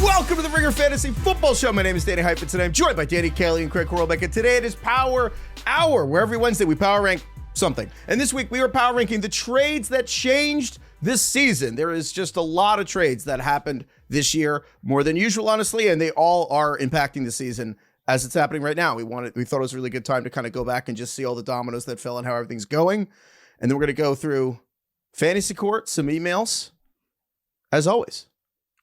Welcome to the Ringer Fantasy Football Show. My name is Danny Heifetz, and I'm joined by Danny Kelly and Craig Horlbeck. And today it is Power Hour, where every Wednesday we power rank something. And this week we are power ranking the trades that changed this season. There is just a lot of trades that happened this year, more than usual, honestly, and they all are impacting the season as it's happening right now. We thought it was a really good time to kind of go back and just see all the dominoes that fell and how everything's going. And then we're going to go through Fantasy Court, some emails, as always.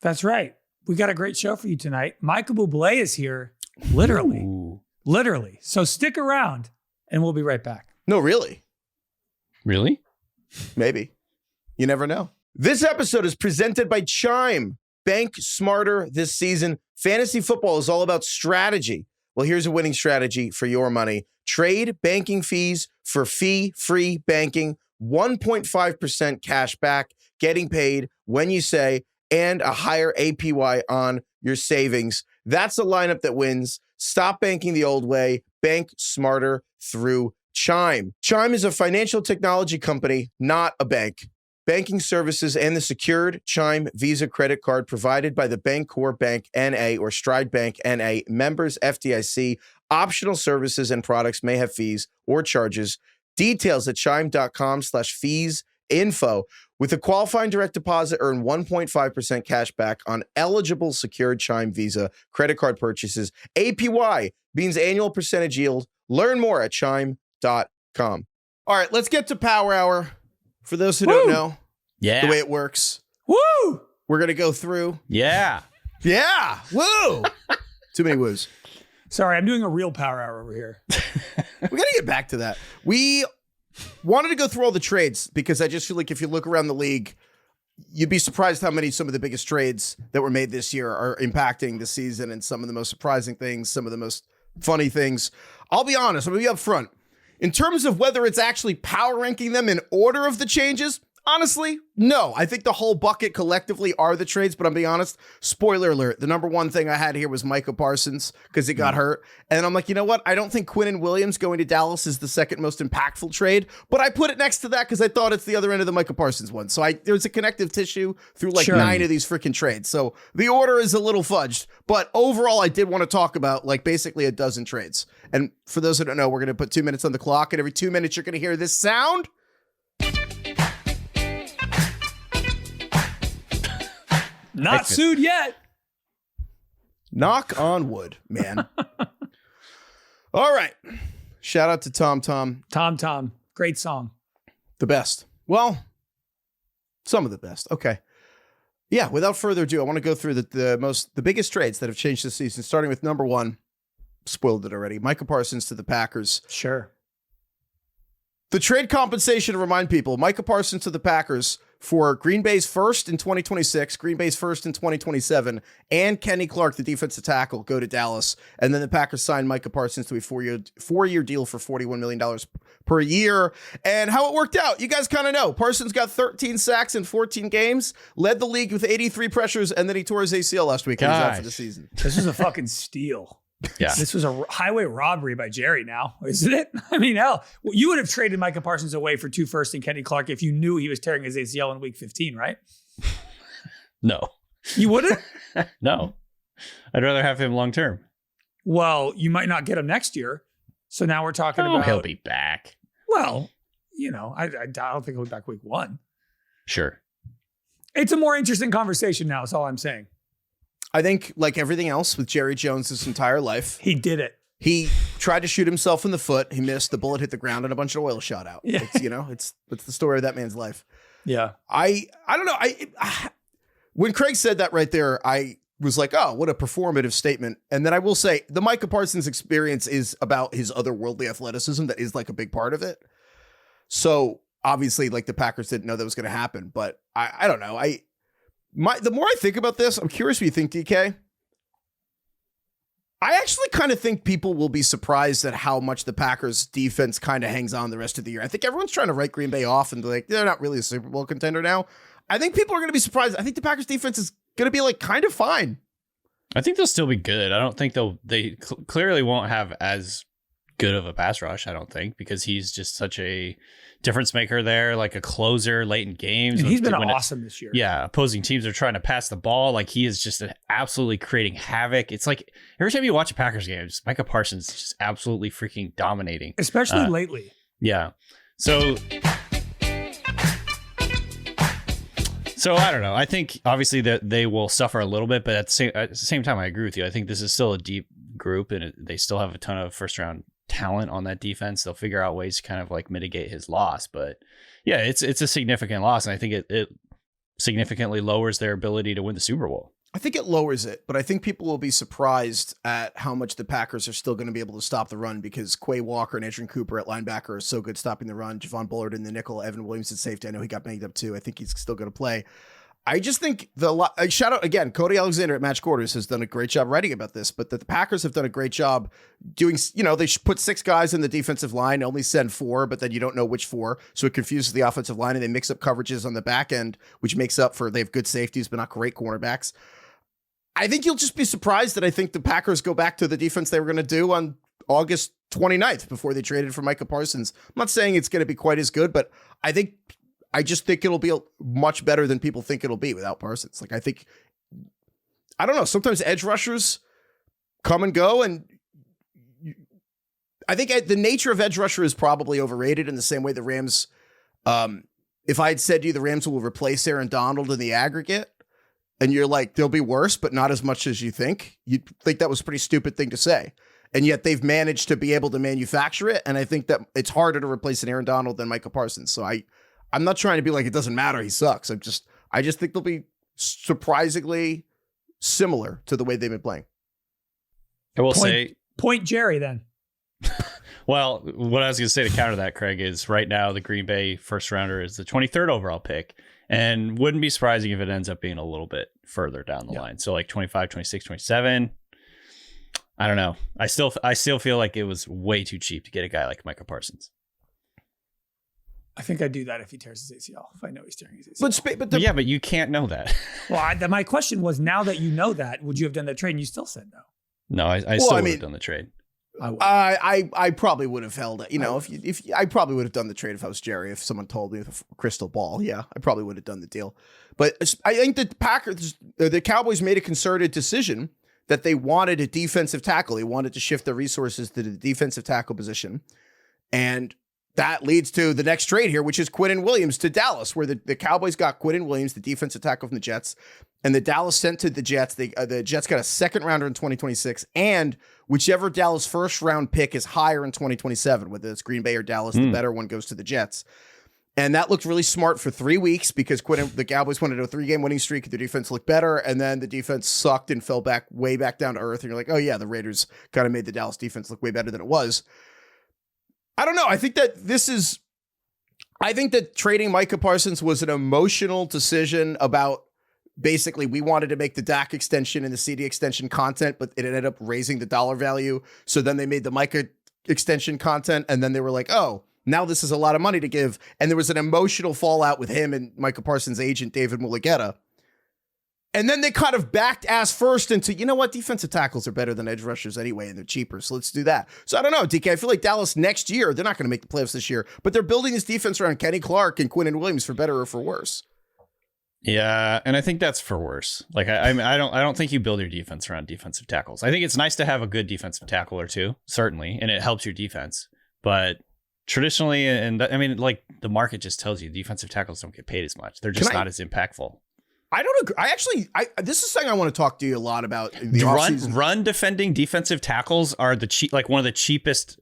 That's right. We got a great show for you tonight. Michael Bublé is here, literally. Ooh. Literally. So stick around, and we'll be right back. No, really? Really? Maybe. You never know. This episode is presented by Chime. Bank smarter this season. Fantasy football is all about strategy. Well, here's a winning strategy for your money. Trade banking fees for fee-free banking, 1.5% cash back, getting paid when you say, and a higher APY on your savings. That's a lineup that wins. Stop banking the old way. Bank smarter through Chime. Chime is a financial technology company, not a bank. Banking services and the secured Chime Visa credit card provided by the Bancorp Bank N.A. or Stride Bank N.A. members FDIC. Optional services and products may have fees or charges. Details at chime.com/fees info. With a qualifying direct deposit, earn 1.5% cash back on eligible secured Chime Visa credit card purchases. APY means annual percentage yield. Learn more at chime.com. All right, let's get to Power Hour. For those who don't know the way it works, we're going to go through. Yeah. Woo. Too many woos. Sorry, I'm doing a real power hour over here. We got to get back to that. We wanted to go through all the trades because I just feel like if you look around the league, you'd be surprised how many some of the biggest trades that were made this year are impacting the season, and some of the most surprising things, some of the most funny things. I'll be honest, I'm going to be up front. In terms of whether it's actually power ranking them in order of the changes, honestly, no. I think the whole bucket collectively are the trades, but I'm being honest, spoiler alert, the number one thing I had here was Micah Parsons because he got hurt. And I'm like, you know what? I don't think Quinnen Williams going to Dallas is the second most impactful trade, but I put it next to that because I thought it's the other end of the Micah Parsons one. So there's a connective tissue through like 9 of these freaking trades. So the order is a little fudged, but overall, I did want to talk about like basically a dozen trades. And for those who don't know, we're going to put 2 minutes on the clock, and every 2 minutes, you're going to hear this sound. Not sued yet. Knock on wood, man. All right. Shout out to Tom. Tom. Great song. The best. Well, some of the best. Okay. Yeah, without further ado, I want to go through the biggest trades that have changed this season, starting with number one. Spoiled it already. Micah Parsons to the Packers. Sure. The trade compensation, to remind people, Micah Parsons to the Packers for Green Bay's first in 2026, Green Bay's first in 2027, and Kenny Clark, the defensive tackle, go to Dallas. And then the Packers signed Micah Parsons to a four-year deal for $41 million per year. And how it worked out, you guys kind of know. Parsons got 13 sacks in 14 games, led the league with 83 pressures, and then he tore his ACL last week and he's out for the season. This was a fucking steal. Yeah. This was a highway robbery by Jerry now, isn't it? I mean, hell, you would have traded Micah Parsons away for 2 firsts and Kenny Clark if you knew he was tearing his ACL in week 15, right? No. You wouldn't? No. I'd rather have him long term. Well, you might not get him next year. So now we're talking about... he'll be back. Well, I don't think he'll be back week 1. Sure. It's a more interesting conversation now, is all I'm saying. I think, like everything else with Jerry Jones his entire life, he did it. He tried to shoot himself in the foot. He missed. The bullet hit the ground and a bunch of oil shot out. Yeah. It's the story of that man's life. Yeah. I don't know. When Craig said that right there, I was like, oh, what a performative statement. And then I will say the Micah Parsons experience is about his otherworldly athleticism. That is like a big part of it. So obviously, like the Packers didn't know that was going to happen, but I don't know. The more I think about this, I'm curious what you think, DK. I actually kind of think people will be surprised at how much the Packers defense kind of hangs on the rest of the year. I think everyone's trying to write Green Bay off and be like, they're not really a Super Bowl contender now. I think people are going to be surprised. I think the Packers defense is going to be like kind of fine. I think they'll still be good. I don't think they clearly won't have as good of a pass rush, I don't think, because he's just such a difference maker there, like a closer late in games. And he's been awesome this year. Yeah, opposing teams are trying to pass the ball. Like, he is just absolutely creating havoc. It's like every time you watch a Packers game, just Micah Parsons is just absolutely freaking dominating. Especially lately. Yeah. So I don't know. I think obviously that they will suffer a little bit, but at the same time, I agree with you. I think this is still a deep group, and they still have a ton of first round talent on that defense. They'll figure out ways to kind of like mitigate his loss. But yeah, it's a significant loss, and I think it significantly lowers their ability to win the Super Bowl. I think it lowers it, but I think people will be surprised at how much the Packers are still going to be able to stop the run, because Quay Walker and Adrian Cooper at linebacker are so good stopping the run. Javon Bullard in the nickel, Evan Williams at safety. I know he got banged up too. I think he's still going to play. I just think shout out again, Cody Alexander at Match Quarters has done a great job writing about this, but the Packers have done a great job doing, they put 6 guys in the defensive line, only send 4, but then you don't know which 4. So it confuses the offensive line, and they mix up coverages on the back end, which makes up for, they have good safeties, but not great cornerbacks. I think you'll just be surprised that I think the Packers go back to the defense they were going to do on August 29th before they traded for Micah Parsons. I'm not saying it's going to be quite as good, but I just think it'll be much better than people think it'll be without Parsons. Like, I don't know, sometimes edge rushers come and go, and I think the nature of edge rusher is probably overrated in the same way the Rams, if I had said to you the Rams will replace Aaron Donald in the aggregate, and you're like, they'll be worse, but not as much as you think, you'd think that was a pretty stupid thing to say. And yet they've managed to be able to manufacture it. And I think that it's harder to replace an Aaron Donald than Micah Parsons. So I'm not trying to be like, it doesn't matter, he sucks. I just think they'll be surprisingly similar to the way they've been playing. I will say, point Jerry then. Well, what I was going to say to counter that, Craig, is right now the Green Bay first rounder is the 23rd overall pick, and wouldn't be surprising if it ends up being a little bit further down the line. So like 25, 26, 27. I don't know. I still feel like it was way too cheap to get a guy like Micah Parsons. I think I'd do that if he tears his ACL, if I know he's tearing his ACL. But you can't know that. Well, my question was, now that you know that, would you have done that trade? And you still said no. No, I still would have done the trade. I probably would have held it. If I probably would have done the trade if I was Jerry. If someone told me with a crystal ball, yeah, I probably would have done the deal. But I think the Cowboys made a concerted decision that they wanted a defensive tackle. They wanted to shift their resources to the defensive tackle position, and that leads to the next trade here, which is Quinnen Williams to Dallas, where the Cowboys got Quinnen Williams, the defensive tackle from the Jets, and the Dallas sent to the Jets. The Jets got a second rounder in 2026, and whichever Dallas first round pick is higher in 2027, whether it's Green Bay or Dallas, the better one goes to the Jets. And that looked really smart for 3 weeks because the Cowboys wanted a 3-game winning streak. The defense looked better, and then the defense sucked and fell way back down to earth. And you're like, oh yeah, the Raiders kind of made the Dallas defense look way better than it was. I don't know. I think that trading Micah Parsons was an emotional decision about basically we wanted to make the Dak extension and the CD extension content, but it ended up raising the dollar value. So then they made the Micah extension content, and then they were like, oh, now this is a lot of money to give. And there was an emotional fallout with him and Micah Parsons' agent, David Mulugeta. And then they kind of backed ass first into, you know what, defensive tackles are better than edge rushers anyway, and they're cheaper, so let's do that. So I don't know, DK, I feel like Dallas next year, they're not going to make the playoffs this year, but they're building this defense around Kenny Clark and Quinnen Williams for better or for worse. Yeah, and I think that's for worse. Like I don't think you build your defense around defensive tackles. I think it's nice to have a good defensive tackle or two, certainly, and it helps your defense. But traditionally, and I mean, like the market just tells you, defensive tackles don't get paid as much. They're just not as impactful. I don't agree. This is something I want to talk to you a lot about. The run defending defensive tackles are one of the cheapest,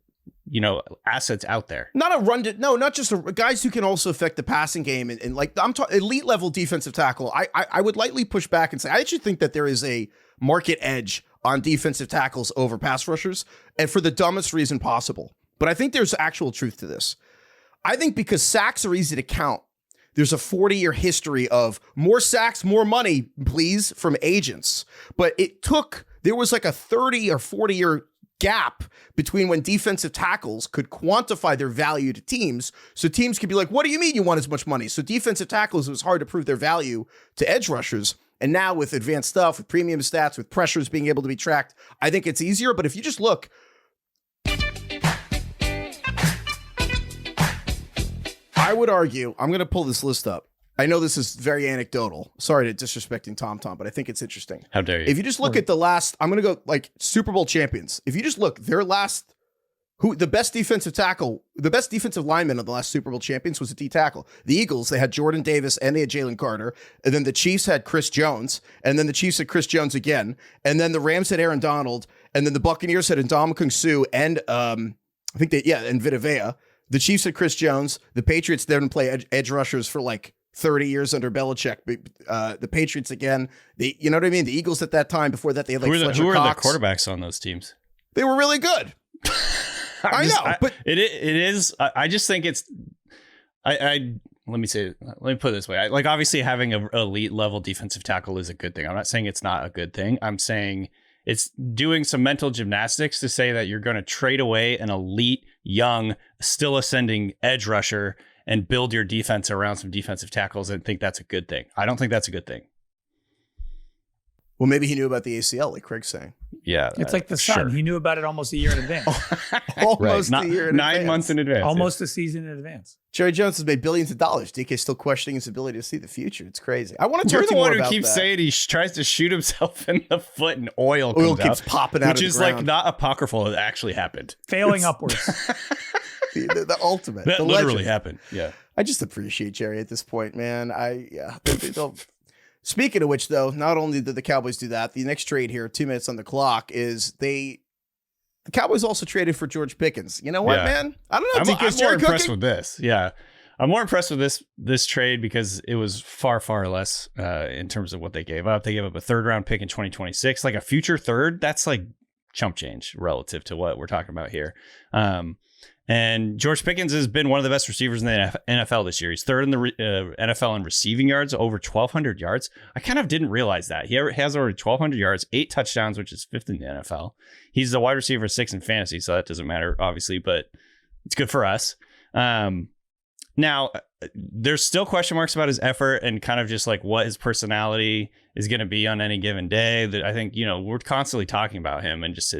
assets out there. Not just guys who can also affect the passing game and like I'm talking elite level defensive tackle. I would lightly push back and say I actually think that there is a market edge on defensive tackles over pass rushers, and for the dumbest reason possible. But I think there's actual truth to this. I think because sacks are easy to count, there's a 40-year history of more sacks, more money, please, from agents. But there was like a 30 or 40-year gap between when defensive tackles could quantify their value to teams. So teams could be like, what do you mean you want as much money? So defensive tackles, it was hard to prove their value to edge rushers. And now with advanced stuff, with premium stats, with pressures being able to be tracked, I think it's easier. But if you just look, I would argue, I'm going to pull this list up. I know this is very anecdotal. Sorry to disrespecting Tom, but I think it's interesting. How dare you? If you just look at the last, I'm going to go like Super Bowl champions. If you just look, their last, the best defensive lineman of the last Super Bowl champions was a D tackle. The Eagles, they had Jordan Davis and they had Jalen Gardner. And then the Chiefs had Chris Jones. And then the Chiefs had Chris Jones again. And then the Rams had Aaron Donald. And then the Buccaneers had Ndamukong Suh and and Vita Vea. The Chiefs had Chris Jones. The Patriots didn't play edge rushers for like 30 years under Belichick. The Patriots again. You know what I mean? The Eagles at that time, before that, they had like Fletcher who were Cox. the quarterbacks on those teams? They were really good. I know, but it is. I just think it's. Let me put it this way. Like, obviously having an elite level defensive tackle is a good thing. I'm not saying it's not a good thing. I'm saying it's doing some mental gymnastics to say that you're going to trade away an elite, young, still ascending edge rusher and build your defense around some defensive tackles and think that's a good thing. I don't think that's a good thing. Well, maybe he knew about the ACL, like Craig's saying. Yeah. It's like the sun. Sure. He knew about it almost a year in advance. Almost a year in advance. 9 months in advance. Almost a season in advance. Jerry Jones has made billions of dollars. DK's still questioning his ability to see the future. It's crazy. I want to talk to you more about that. You're the one who keeps saying he tries to shoot himself in the foot and oil keeps popping out of the ground. Which is like not apocryphal. It actually happened. Failing upwards. the ultimate. That the literally legend. happened. Yeah. I just appreciate Jerry at this point, man. Speaking of which, though, not only did the Cowboys do that, the next trade here, 2 minutes on the clock, is the Cowboys also traded for George Pickens. You know what, man? I don't know. I'm more impressed with this. Yeah. I'm more impressed with this trade because it was far, far less in terms of what they gave up. They gave up a 3rd round pick in 2026, like a future third. That's like chump change relative to what we're talking about here. And George Pickens has been one of the best receivers in the NFL this year. He's 3rd in the NFL in receiving yards, over 1,200 yards. I kind of didn't realize that. He has over 1,200 yards, 8 touchdowns, which is 5th in the NFL. He's the wide receiver 6 in fantasy, so that doesn't matter, obviously, but it's good for us. Now, there's still question marks about his effort and kind of just like what his personality is going to be on any given day. That I think, we're constantly talking about him and just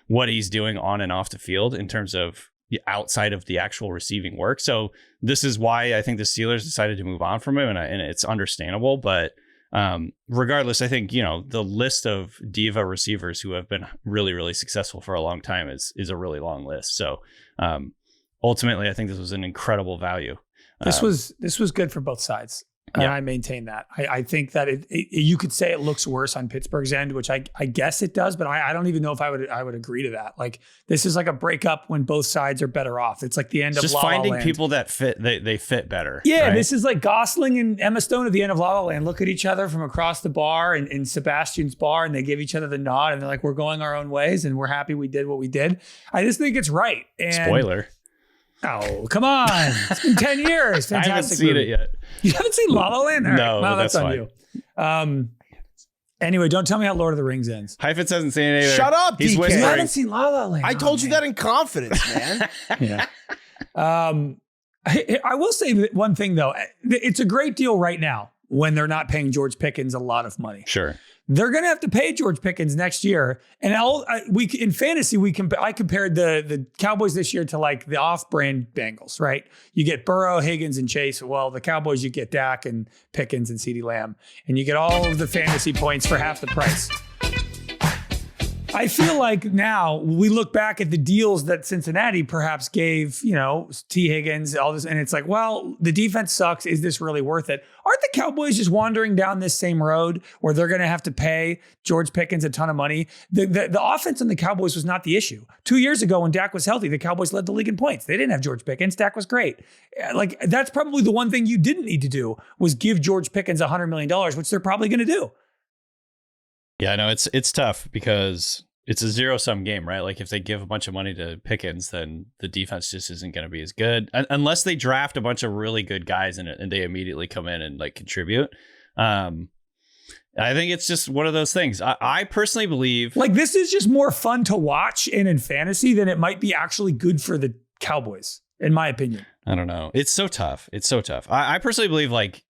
what he's doing on and off the field in terms of outside of the actual receiving work. So this is why I think the Steelers decided to move on from him, and it's understandable. But regardless, I think, the list of diva receivers who have been really, really successful for a long time is a really long list. So ultimately, I think this was an incredible value. This was good for both sides. And I maintain that. I think that you could say it looks worse on Pittsburgh's end, which I guess it does, but I don't even know if I would agree to that. Like, this is like a breakup when both sides are better off. It's like the end of La La Land. Just finding people that fit, they fit better. Yeah, right? This is like Gosling and Emma Stone at the end of La La Land look at each other from across the bar in Sebastian's bar, and they give each other the nod, and they're like, we're going our own ways, and we're happy we did what we did. I just think it's right. And spoiler. Oh, come on. It's been 10 years. Fantastic. I haven't seen it yet. You haven't seen La La Land? Right. No, well, that's on fine. you. Anyway, don't tell me how Lord of the Rings ends. Heifetz hasn't seen it either. Shut up, He's DK. whispering. You haven't seen La La Land. I told you that in confidence, man. Yeah. I will say one thing, though. It's a great deal right now when they're not paying George Pickens a lot of money. Sure. They're going to have to pay George Pickens next year. And in fantasy, I compared the Cowboys this year to like the off-brand Bengals, right? You get Burrow, Higgins, and Chase. Well, the Cowboys, you get Dak and Pickens and CeeDee Lamb. And you get all of the fantasy points for half the price. I feel like now we look back at the deals that Cincinnati perhaps gave, T. Higgins, all this, and it's like, well, the defense sucks. Is this really worth it? Aren't the Cowboys just wandering down this same road where they're going to have to pay George Pickens a ton of money? The offense on the Cowboys was not the issue. 2 years ago when Dak was healthy, the Cowboys led the league in points. They didn't have George Pickens. Dak was great. Like, that's probably the one thing you didn't need to do was give George Pickens $100 million, which they're probably going to do. Yeah, no, it's tough because it's a zero-sum game, right? Like, if they give a bunch of money to Pickens, then the defense just isn't going to be as good unless they draft a bunch of really good guys and they immediately come in and like contribute. I think it's just one of those things. I personally believe like this is just more fun to watch and in fantasy than it might be actually good for the Cowboys, in my opinion. I don't know. It's so tough. I personally believe like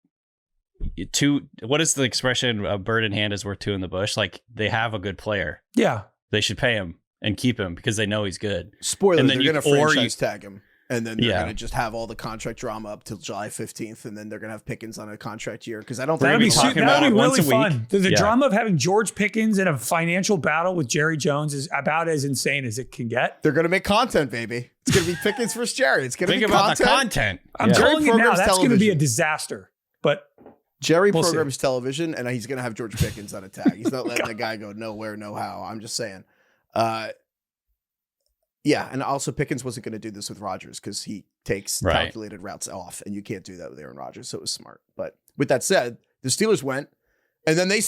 what is the expression? A bird in hand is worth two in the bush. Like, they have a good player. Yeah. They should pay him and keep him because they know he's good. Spoiler, and then they're going to franchise tag him. And then they're going to just have all the contract drama up till July 15th. And then they're going to have Pickens on a contract year. Because I don't think that'd be really fun. Week. The drama of having George Pickens in a financial battle with Jerry Jones is about as insane as it can get. They're going to make content, baby. It's going to be Pickens versus Jerry. It's going to be about the content. I'm telling you now, that's going to be a disaster. But Jerry programs television, and he's going to have George Pickens on a tag. He's not letting the guy go nowhere, no how. I'm just saying. Yeah, and also Pickens wasn't going to do this with Rodgers because he takes calculated routes off, and you can't do that with Aaron Rodgers, so it was smart. But with that said, the Steelers went, and then they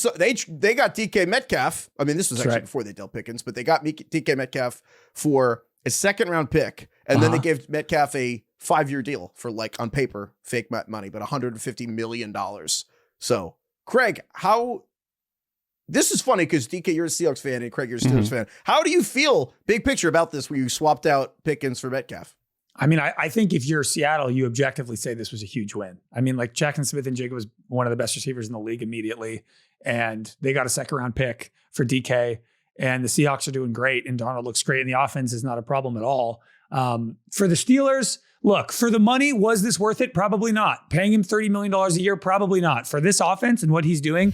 got DK Metcalf. I mean, this was actually before they dealt Pickens, but they got DK Metcalf for a second-round pick, and then they gave Metcalf a 5-year deal for, like, on paper, fake money, but $150 million. So, Craig, this is funny because DK, you're a Seahawks fan, and Craig, you're a Steelers fan. How do you feel, big picture, about this where you swapped out Pickens for Metcalf? I mean, I think if you're Seattle, you objectively say this was a huge win. I mean, like, Jackson Smith and Jigga was one of the best receivers in the league immediately, and they got a second-round pick for DK, and the Seahawks are doing great, and Darnold looks great, and the offense is not a problem at all. For the Steelers, look, for the money, was this worth it? Probably not. Paying him $30 million a year? Probably not. For this offense and what he's doing,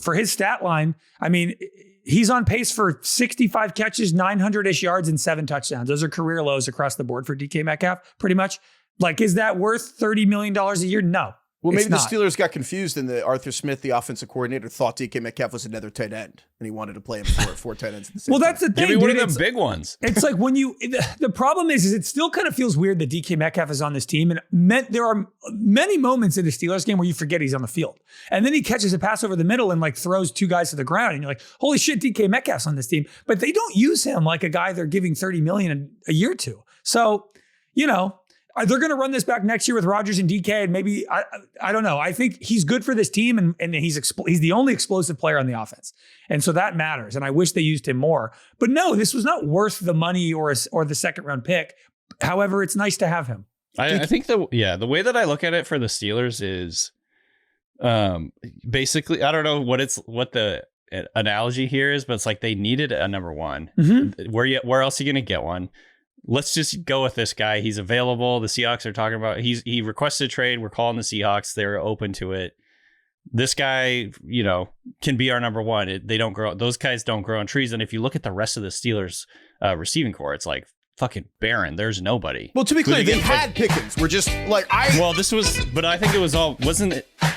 for his stat line, I mean, he's on pace for 65 catches, 900-ish yards, and 7 touchdowns. Those are career lows across the board for DK Metcalf, pretty much. Like, is that worth $30 million a year? No. Well, maybe the Steelers got confused, and the Arthur Smith, the offensive coordinator, thought DK Metcalf was another tight end, and he wanted to play him four tight ends at the same time. Well, that's the thing. Maybe one of them big ones. It's like when the problem is it still kind of feels weird that DK Metcalf is on this team, and there are many moments in the Steelers game where you forget he's on the field, and then he catches a pass over the middle and like throws 2 guys to the ground, and you're like, holy shit, DK Metcalf's on this team, but they don't use him like a guy they're giving $30 million a year to. So, you know. They're going to run this back next year with Rodgers and DK, and maybe I don't know. I think he's good for this team, and he's the only explosive player on the offense, and so that matters. And I wish they used him more. But no, this was not worth the money or the second round pick. However, it's nice to have him. I think the way that I look at it for the Steelers is, basically, I don't know what the analogy here is, but it's like they needed a number one. Mm-hmm. Where else are you going to get one? Let's just go with this guy. He's available. The Seahawks are talking about. He requested a trade. We're calling the Seahawks. They're open to it. This guy, can be our number one. They don't grow. Those guys don't grow on trees. And if you look at the rest of the Steelers receiving core, it's like fucking barren. There's nobody. Well, to be clear, they had Pickens. We're just like this was, but I think it was all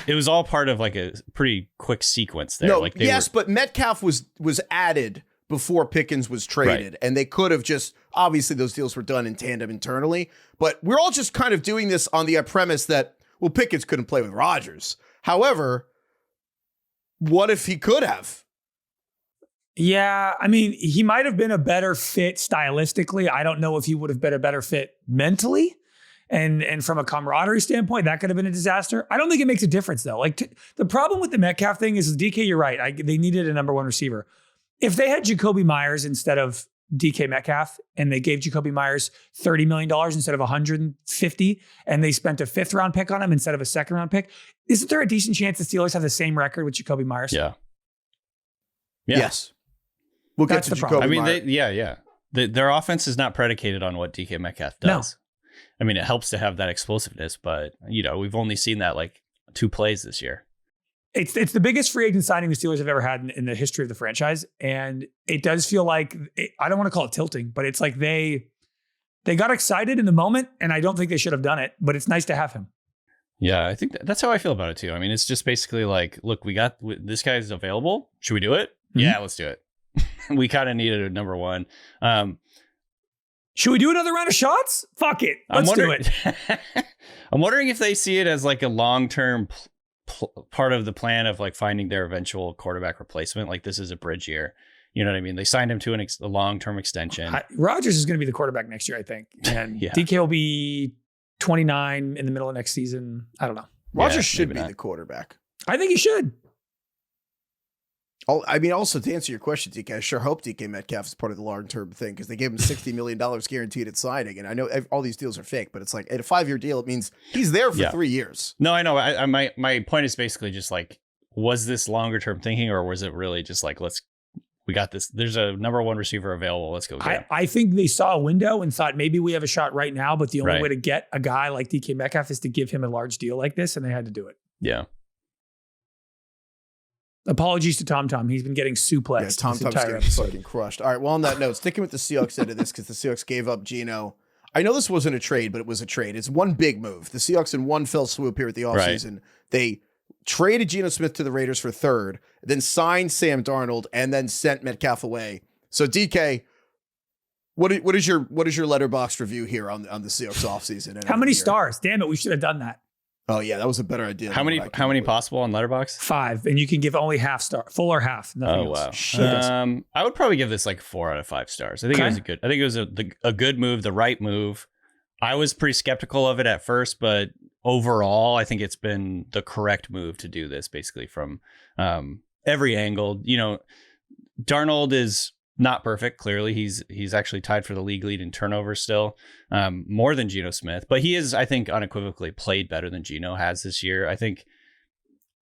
It was all part of like a pretty quick sequence there. No, but Metcalf was added before Pickens was traded, and they could have just, obviously those deals were done in tandem internally, but we're all just kind of doing this on the premise that, well, Pickens couldn't play with Rodgers. However, what if he could have? Yeah, I mean, he might have been a better fit stylistically. I don't know if he would have been a better fit mentally. And from a camaraderie standpoint, that could have been a disaster. I don't think it makes a difference, though. Like, the problem with the Metcalf thing is, DK, you're right. They needed a number one receiver. If they had Jakobi Meyers instead of DK Metcalf, and they gave Jakobi Meyers $30 million instead of $150, and they spent a 5th round pick on him instead of a 2nd round pick, isn't there a decent chance the Steelers have the same record with Jakobi Meyers? Yeah. Yes. We'll get to Jakobi Meyers. Their offense is not predicated on what DK Metcalf does. No. I mean, it helps to have that explosiveness, but we've only seen that like 2 plays this year. It's the biggest free agent signing the Steelers have ever had in the history of the franchise. And it does feel like, I don't want to call it tilting, but it's like they got excited in the moment, and I don't think they should have done it, but it's nice to have him. Yeah, I think that's how I feel about it too. I mean, it's just basically like, look, this guy's available. Should we do it? Mm-hmm. Yeah, let's do it. We kind of needed a number one. Should we do another round of shots? Fuck it. Let's do it. I'm wondering if they see it as like a long-term part of the plan of like finding their eventual quarterback replacement. Like, this is a bridge year. You know what I mean? They signed him to a long-term extension. Rodgers is going to be the quarterback next year, I think. And DK will be 29 in the middle of next season. I don't know. Rodgers should be the quarterback. I think he should. I mean, also to answer your question, DK, I sure hope DK Metcalf is part of the long-term thing, because they gave him $60 million guaranteed at signing. And I know all these deals are fake, but it's like at a 5-year deal, it means he's there for 3 years. No, I know. My point is basically just like, was this longer-term thinking, or was it really just like, let's we got this. There's a number one receiver available. Let's go get him. I think they saw a window and thought maybe we have a shot right now, but the only Right. way to get a guy like DK Metcalf is to give him a large deal like this, and they had to do it. Yeah. Apologies to Tom. He's been getting suplexed. Yeah, Tom's this entire getting episode. fucking crushed. All right, well, on that note, sticking with the Seahawks end of this, because the Seahawks gave up Geno. I know this wasn't a trade, but it was a trade. It's one big move. The Seahawks in one fell swoop here at the offseason. They traded Geno Smith to the Raiders for third, then signed Sam Darnold, and then sent Metcalf away. So DK, what is your letterbox review here on the Seahawks offseason? How many stars? Damn it, we should have done that. Oh yeah, that was a better idea. How many possible on Letterboxd? 5, and you can give only half star, full or half. Nothing Oh else. wow. I would probably give this like 4 out of 5 stars. I think it was a good move, the right move. I was pretty skeptical of it at first, but overall, I think it's been the correct move to do this basically from every angle. You know, Darnold is not perfect. Clearly, he's actually tied for the league lead in turnovers still, more than Geno Smith. But he is, I think, unequivocally played better than Geno has this year. I think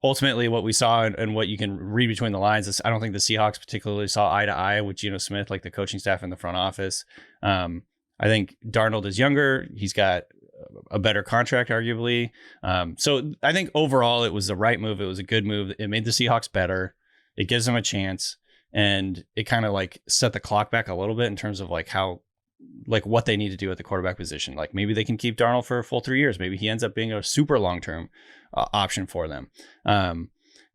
ultimately what we saw and what you can read between the lines is I don't think the Seahawks particularly saw eye to eye with Geno Smith, like the coaching staff in the front office. I think Darnold is younger. He's got a better contract, arguably. So I think overall it was the right move. It was a good move. It made the Seahawks better. It gives them a chance. And it kind of like set the clock back a little bit in terms of like how, like what they need to do at the quarterback position. Like maybe they can keep Darnold for a full 3 years. Maybe he ends up being a super long-term option for them.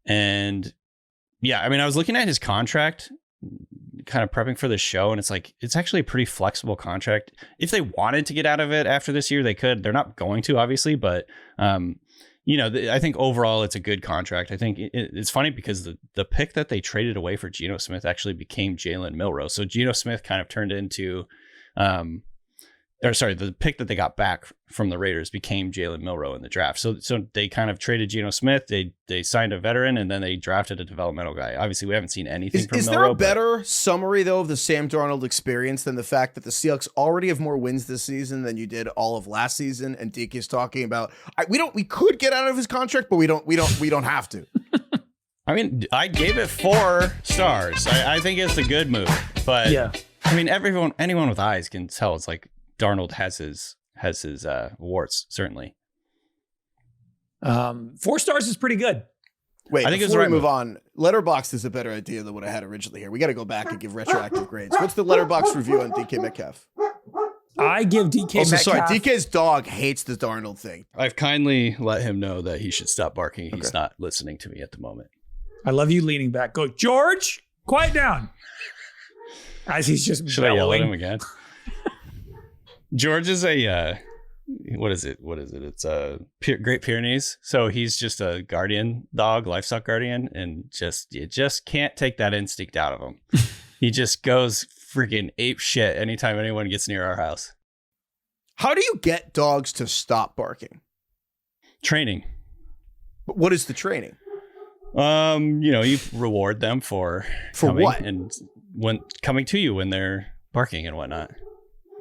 And yeah, I mean, I was looking at his contract, kind of prepping for the show, and it's like, it's actually a pretty flexible contract. If they wanted to get out of it after this year, they could. They're not going to, obviously, but you know, I think overall it's a good contract. I think it's funny because the pick that they traded away for Geno Smith actually became Jalen Milroe. So Geno Smith kind of turned into, the pick that they got back from the Raiders became Jalen Milroe in the draft. So they kind of traded Geno Smith. They signed a veteran and then they drafted a developmental guy. Obviously, we haven't seen anything from Milroe. Is there a better summary though of the Sam Darnold experience than the fact that the Seahawks already have more wins this season than you did all of last season? And Deke is talking about we could get out of his contract, but we don't have to. I mean, I gave it 4 stars. I think it's a good move, but yeah. I mean, anyone with eyes can tell it's like Darnold has his warts, certainly. 4 stars is pretty good. Wait, I think before we move on, Letterboxd is a better idea than what I had originally here. We got to go back and give retroactive grades. What's the Letterboxd review on DK Metcalf? I give DK Metcalf. Sorry, DK's dog hates the Darnold thing. I've kindly let him know that he should stop barking. He's not listening to me at the moment. I love you leaning back. Go, George, quiet down. As he's just Should I yell at him again? George is a what is it? It's a Great Pyrenees. So he's just a guardian dog, livestock guardian, and you just can't take that instinct out of him. He just goes freaking ape shit anytime anyone gets near our house. How do you get dogs to stop barking? Training. But what is the training? You know, you reward them for coming what? And when coming to you when they're barking and whatnot.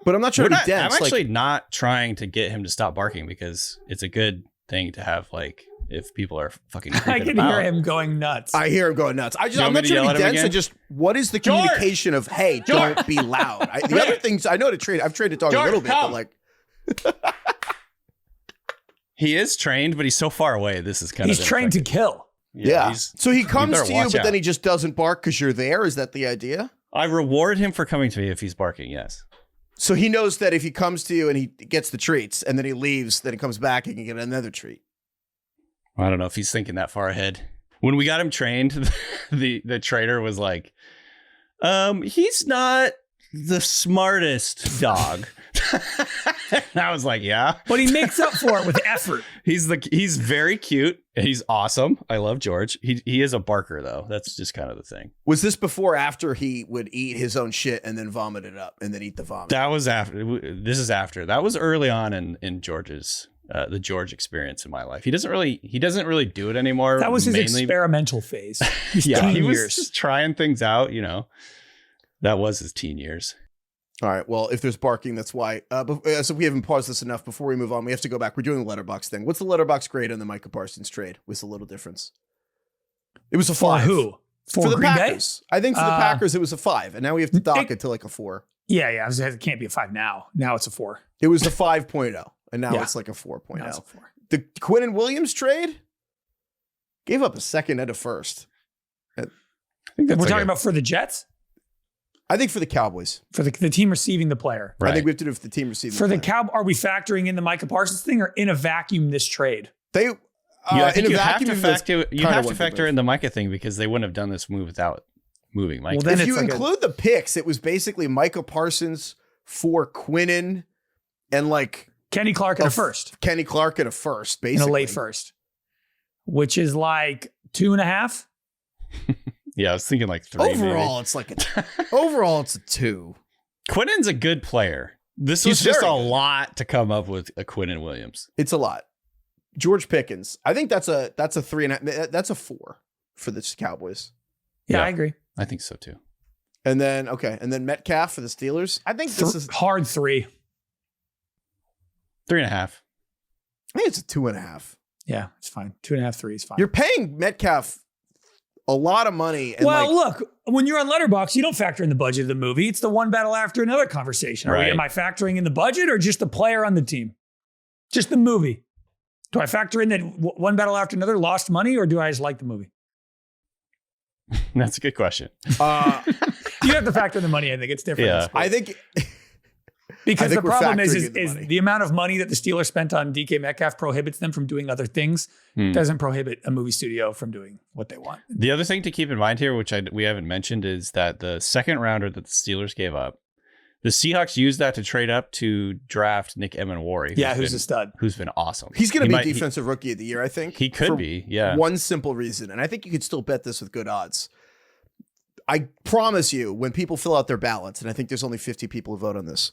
But I'm not trying to be dense. I'm actually not trying to get him to stop barking because it's a good thing to have, like, if people are fucking creeping I can about. hear him going nuts. I hear him going nuts. I'm not trying to be dense. What is the communication of, hey, don't be loud? The other things, I know how to train. I've trained a dog a little bit, but like. He is trained, but he's so far away. This is he's trained to kill. Yeah. So he comes to you, but then he just doesn't bark because you're there. Is that the idea? I reward him for coming to me if he's barking. Yes. So he knows that if he comes to you and he gets the treats and then he leaves, then he comes back and can get another treat. I don't know if he's thinking that far ahead. When we got him trained, the trainer was like, he's not the smartest dog. And I was like, yeah. But he makes up for it with effort. He's very cute. He's awesome. I love George. He is a barker though. That's just kind of the thing. Was this before or after he would eat his own shit and then vomit it up and then eat the vomit? That was after. This is after. That was early on in George's the George experience in my life. He doesn't really do it anymore. That was his experimental phase. Yeah, he was just trying things out, you know. That was his teen years. All right. Well, if there's barking, that's why. So we haven't paused this enough. Before we move on, we have to go back. We're doing the letterbox thing. What's the letterbox grade on the Micah Parsons trade? What's the little difference? It was a 5. For who? For the Green Bay? Packers. I think for the Packers, it was a 5, and now we have to dock it to like a 4. Yeah. It can't be a 5 now. Now it's a 4. It was a 5.0, and now it's like a 4.0. Now it's a 4. The Quinnen Williams trade gave up a second and a first. I think we're talking about for the Jets? I think for the Cowboys. For the team receiving the player. Right. I think we have to do it for the team receiving for the player. Are we factoring in the Micah Parsons thing or in a vacuum this trade? I think you have to factor in the Micah thing because they wouldn't have done this move without moving Micah. Well, then if you include the picks, it was basically Micah Parsons for Quinnen and like Kenny Clark at a first. Kenny Clark at a first, basically. In a late first. Which is like 2.5. Yeah, I was thinking like 3. Overall, maybe. It's like it's a 2. Quinnen's a good player. This was just a lot to come up with a Quinnen Williams. It's a lot. George Pickens. I think that's a 3.5. That's a 4 for the Cowboys. Yeah, I agree. I think so too. And then Metcalf for the Steelers. I think this is hard 3. 3.5. I think it's a 2.5. Yeah, it's fine. 2.5, 3 is fine. You're paying Metcalf a lot of money. And look, when you're on Letterboxd, you don't factor in the budget of the movie. It's the one battle after another conversation. Am I factoring in the budget or just the player on the team? Just the movie. Do I factor in that one battle after another lost money or do I just like the movie? That's a good question. You have to factor in the money. I think it's different. Yeah. I think... Because the problem is the amount of money that the Steelers spent on DK Metcalf prohibits them from doing other things. Doesn't prohibit a movie studio from doing what they want. The other thing to keep in mind here, which we haven't mentioned, is that the second rounder that the Steelers gave up, the Seahawks used that to trade up to draft Nick Emenwari. Who's a stud. Who's been awesome. He's going to be Defensive Rookie of the Year, I think. He could be, yeah. One simple reason, and I think you could still bet this with good odds. I promise you, when people fill out their ballots, and I think there's only 50 people who vote on this,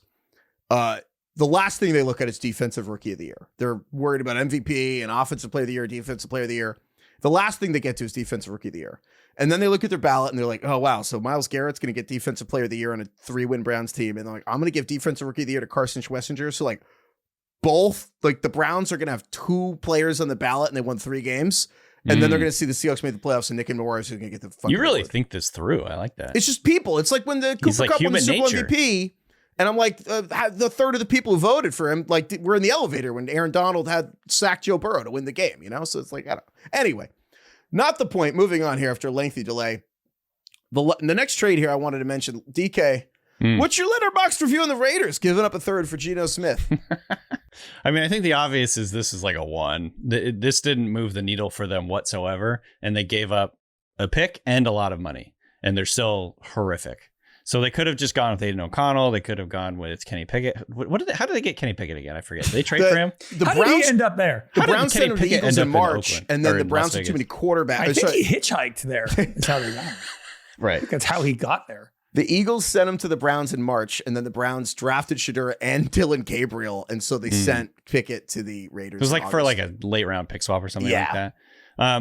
the last thing they look at is Defensive Rookie of the Year. They're worried about MVP and Offensive Player of the Year, Defensive Player of the Year. The last thing they get to is Defensive Rookie of the Year. And then they look at their ballot and they're like, oh, wow, so Myles Garrett's going to get Defensive Player of the Year on a 3-win Browns team. And they're like, I'm going to give Defensive Rookie of the Year to Carson Schwessinger. So like the Browns are going to have 2 players on the ballot and they won 3 games. And then they're going to see the Seahawks make the playoffs and Nick Emenwari is going to get the fucking You really award. think this through. I like that. It's just people. It's like when the Cooper Kupp won the Super Bowl MVP. And I'm like, the third of the people who voted for him, like, were in the elevator when Aaron Donald had sacked Joe Burrow to win the game, you know? So it's like, I don't know. Anyway, not the point. Moving on here after a lengthy delay. The next trade here I wanted to mention, DK, what's your Letterboxd review on the Raiders giving up a third for Geno Smith? I mean, I think the obvious is this is like a 1. This didn't move the needle for them whatsoever. And they gave up a pick and a lot of money. And they're still horrific. So they could have just gone with Aiden O'Connell. They could have gone with Kenny Pickett. How did they get Kenny Pickett again? I forget. Did they trade for him? How did he end up there? The Browns sent him to the Eagles in March, and then the Browns had too many quarterbacks. I think he hitchhiked there. That's how they got him. Right. That's how he got there. The Eagles sent him to the Browns in March, and then the Browns drafted Shedeur and Dylan Gabriel, and so they sent Pickett to the Raiders. It was like for like a late round pick swap or something like that.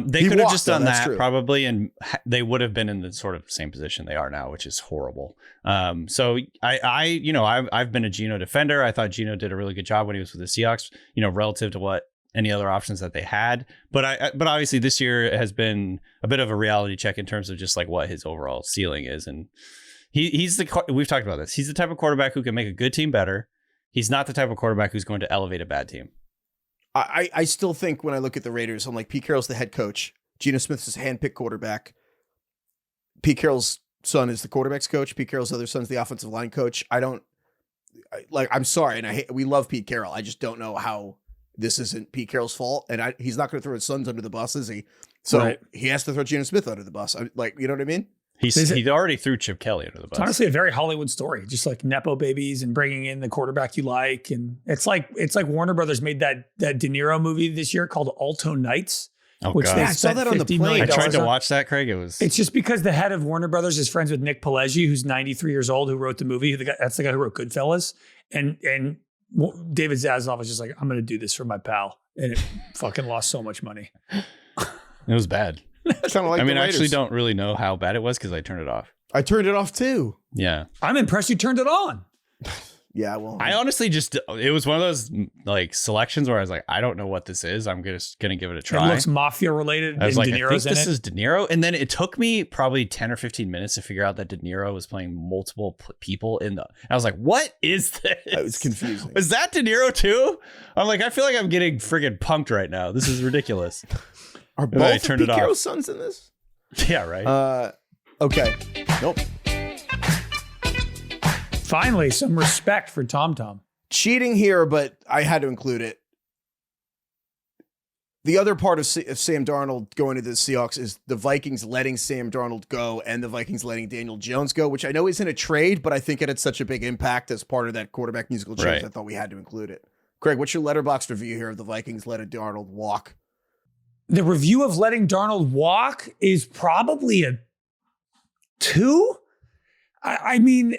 They could have just done that probably, and they would have been in the sort of same position they are now, which is horrible. So I've been a Geno defender. I thought Geno did a really good job when he was with the Seahawks, relative to what any other options that they had. But obviously this year has been a bit of a reality check in terms of just like what his overall ceiling is. And we've talked about this. He's the type of quarterback who can make a good team better. He's not the type of quarterback who's going to elevate a bad team. I still think when I look at the Raiders, I'm like, Pete Carroll's the head coach. Geno Smith's his handpicked quarterback. Pete Carroll's son is the quarterback's coach. Pete Carroll's other son's the offensive line coach. I'm sorry, and we love Pete Carroll. I just don't know how this isn't Pete Carroll's fault. And he's not going to throw his sons under the bus, is he? So he has to throw Geno Smith under the bus. You know what I mean? He already threw Chip Kelly under the bus. It's honestly a very Hollywood story, just like Nepo babies and bringing in the quarterback you like. And it's like Warner Brothers made that De Niro movie this year called Alto Nights. Oh, which God. they I saw that on the plane. I tried to watch that, Craig. It's just because the head of Warner Brothers is friends with Nick Pileggi, who's 93 years old, who wrote the movie. That's the guy who wrote Goodfellas. And David Zaslav was just like, I'm going to do this for my pal. And it fucking lost so much money. It was bad. Like I actually don't really know how bad it was because I turned it off. I turned it off too. Yeah. I'm impressed you turned it on. Yeah, well, I honestly it was one of those like selections where I was like, I don't know what this is. I'm just gonna give it a try. It looks mafia related. I was like, De I Niro's think this in it. is De Niro, and then it took me probably 10 or 15 minutes to figure out that De Niro was playing multiple people in the. I was like, what is this? it was confusing. Was that De Niro too? I'm like, I feel like I'm getting friggin' punked right now. This is ridiculous. Are And then I both turned of it Pete off. Carroll's sons in this? Yeah, right. Okay. Nope. Finally, some respect for Tom Tom. Cheating here, but I had to include it. The other part of Sam Darnold going to the Seahawks is the Vikings letting Sam Darnold go and the Vikings letting Daniel Jones go, which I know isn't a trade, but I think it had such a big impact as part of that quarterback musical change. Right. I thought we had to include it. Craig, what's your letterbox review here of the Vikings letting Darnold walk? The review of letting Darnold walk is probably a 2. I mean,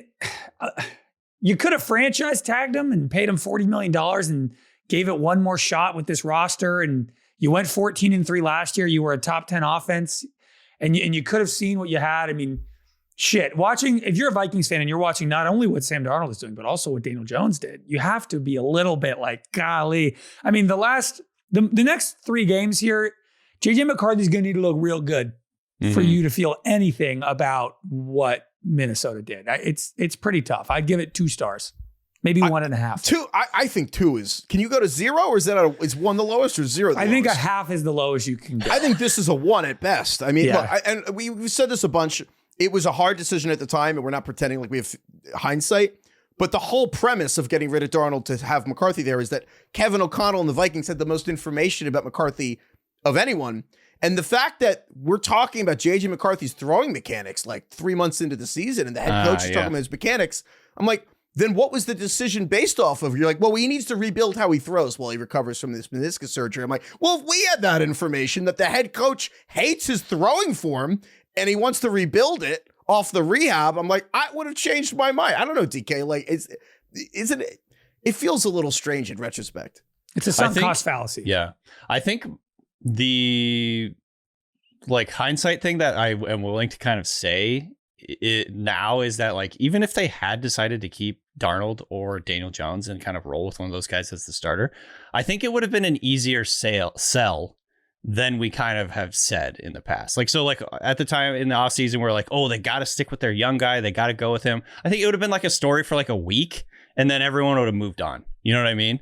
you could have franchise tagged him and paid him $40 million and gave it one more shot with this roster. And you went 14-3 last year. You were a top 10 offense and you could have seen what you had. I mean, shit, if you're a Vikings fan and you're watching not only what Sam Darnold is doing, but also what Daniel Jones did, you have to be a little bit like, golly. I mean, the next 3 games here, JJ McCarthy's going to need to look real good for you to feel anything about what Minnesota did. It's pretty tough. I'd give it 2 stars, maybe 1.5. 2. I think 2 is. Can you go to 0, or is 1 the lowest or 0? The I think a lowest? half is the lowest you can get. I think this is a 1 at best. I mean, Yeah. look, and we said this a bunch. It was a hard decision at the time, and we're not pretending like we have hindsight. But the whole premise of getting rid of Darnold to have McCarthy there is that Kevin O'Connell and the Vikings had the most information about McCarthy of anyone. And the fact that we're talking about JJ McCarthy's throwing mechanics like 3 months into the season and the head coach is talking about his mechanics, I'm like, then what was the decision based off of? You're like, well, he needs to rebuild how he throws while he recovers from this meniscus surgery. I'm like, well, if we had that information that the head coach hates his throwing form and he wants to rebuild it off the rehab, I'm like, I would have changed my mind. I don't know, DK. Like, isn't it? It feels a little strange in retrospect. It's a sunk cost fallacy. Yeah. I think the like hindsight thing that I am willing to kind of say it now is that like, even if they had decided to keep Darnold or Daniel Jones and kind of roll with one of those guys as the starter, I think it would have been an easier sell than we kind of have said in the past. Like, so like at the time in the offseason, we're like, oh, they got to stick with their young guy. They got to go with him. I think it would have been like a story for like a week and then everyone would have moved on. You know what I mean?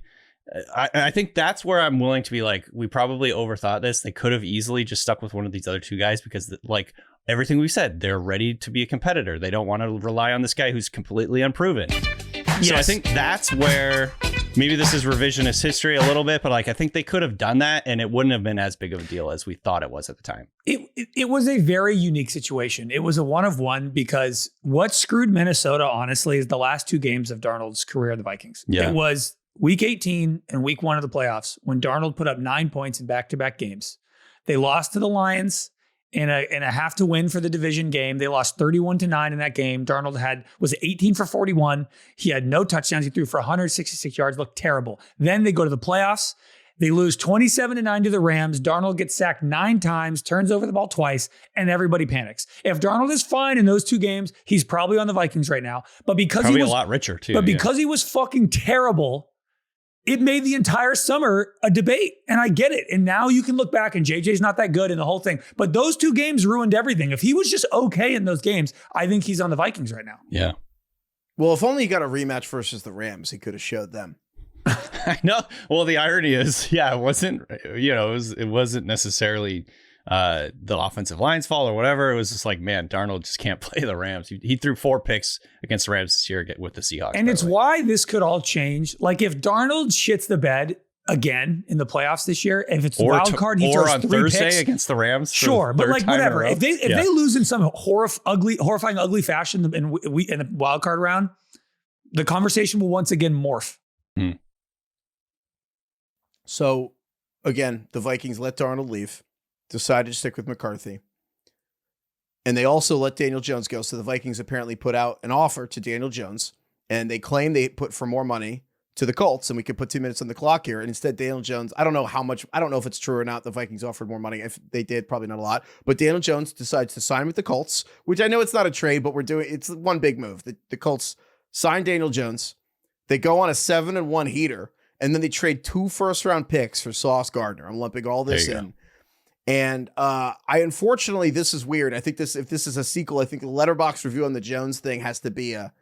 I think that's where I'm willing to be like, we probably overthought this. They could have easily just stuck with one of these other 2 guys because like everything we said, they're ready to be a competitor. They don't want to rely on this guy who's completely unproven. Yes. So I think that's where maybe this is revisionist history a little bit, but like I think they could have done that and it wouldn't have been as big of a deal as we thought it was at the time. It was a very unique situation. It was a 1 of 1 because what screwed Minnesota, honestly, is the last 2 games of Darnold's career in the Vikings. Yeah. It was Week 18 and Week 1 of the playoffs when Darnold put up 9 points in back-to-back games. They lost to the Lions in a have to win for the division game. They lost 31-9 in that game. Darnold was 18 for 41. He had no touchdowns. He threw for 166 yards, looked terrible. Then they go to the playoffs. They lose 27-9 to the Rams. Darnold gets sacked 9 times, turns over the ball twice, and everybody panics. If Darnold is fine in those 2 games, he's probably on the Vikings right now. But because probably he was a lot richer too. But because he was fucking terrible, it made the entire summer a debate. And I get it. And now you can look back and JJ's not that good in the whole thing. But those 2 games ruined everything. If he was just okay in those games, I think he's on the Vikings right now. Yeah. Well, if only he got a rematch versus the Rams, he could have showed them. I know. Well, the irony is, yeah, it wasn't necessarily the offensive line's fault or whatever. It was just like, man, Darnold just can't play the Rams. He threw 4 picks against the Rams this year with the Seahawks. And it's why this could all change. Like if Darnold shits the bed again in the playoffs this year, if it's wild card, he throws on 3 Thursday picks against the Rams. Sure, but like whatever. If they lose in some horrifying, ugly fashion in the wild card round, the conversation will once again morph. So again, the Vikings let Darnold leave, decided to stick with McCarthy. And they also let Daniel Jones go. So the Vikings apparently put out an offer to Daniel Jones, and they claim they put for more money to the Colts, and we could put 2 minutes on the clock here. And instead, Daniel Jones, I don't know if it's true or not. The Vikings offered more money. If they did, probably not a lot. But Daniel Jones decides to sign with the Colts, which I know it's not a trade, but it's one big move. The Colts signed Daniel Jones. They go on a 7-1 heater, and then they trade 2 first-round picks for Sauce Gardner. I'm lumping all this in. And I unfortunately, this is weird. I think if this is a sequel, I think the Letterboxd review on the Jones thing has to be a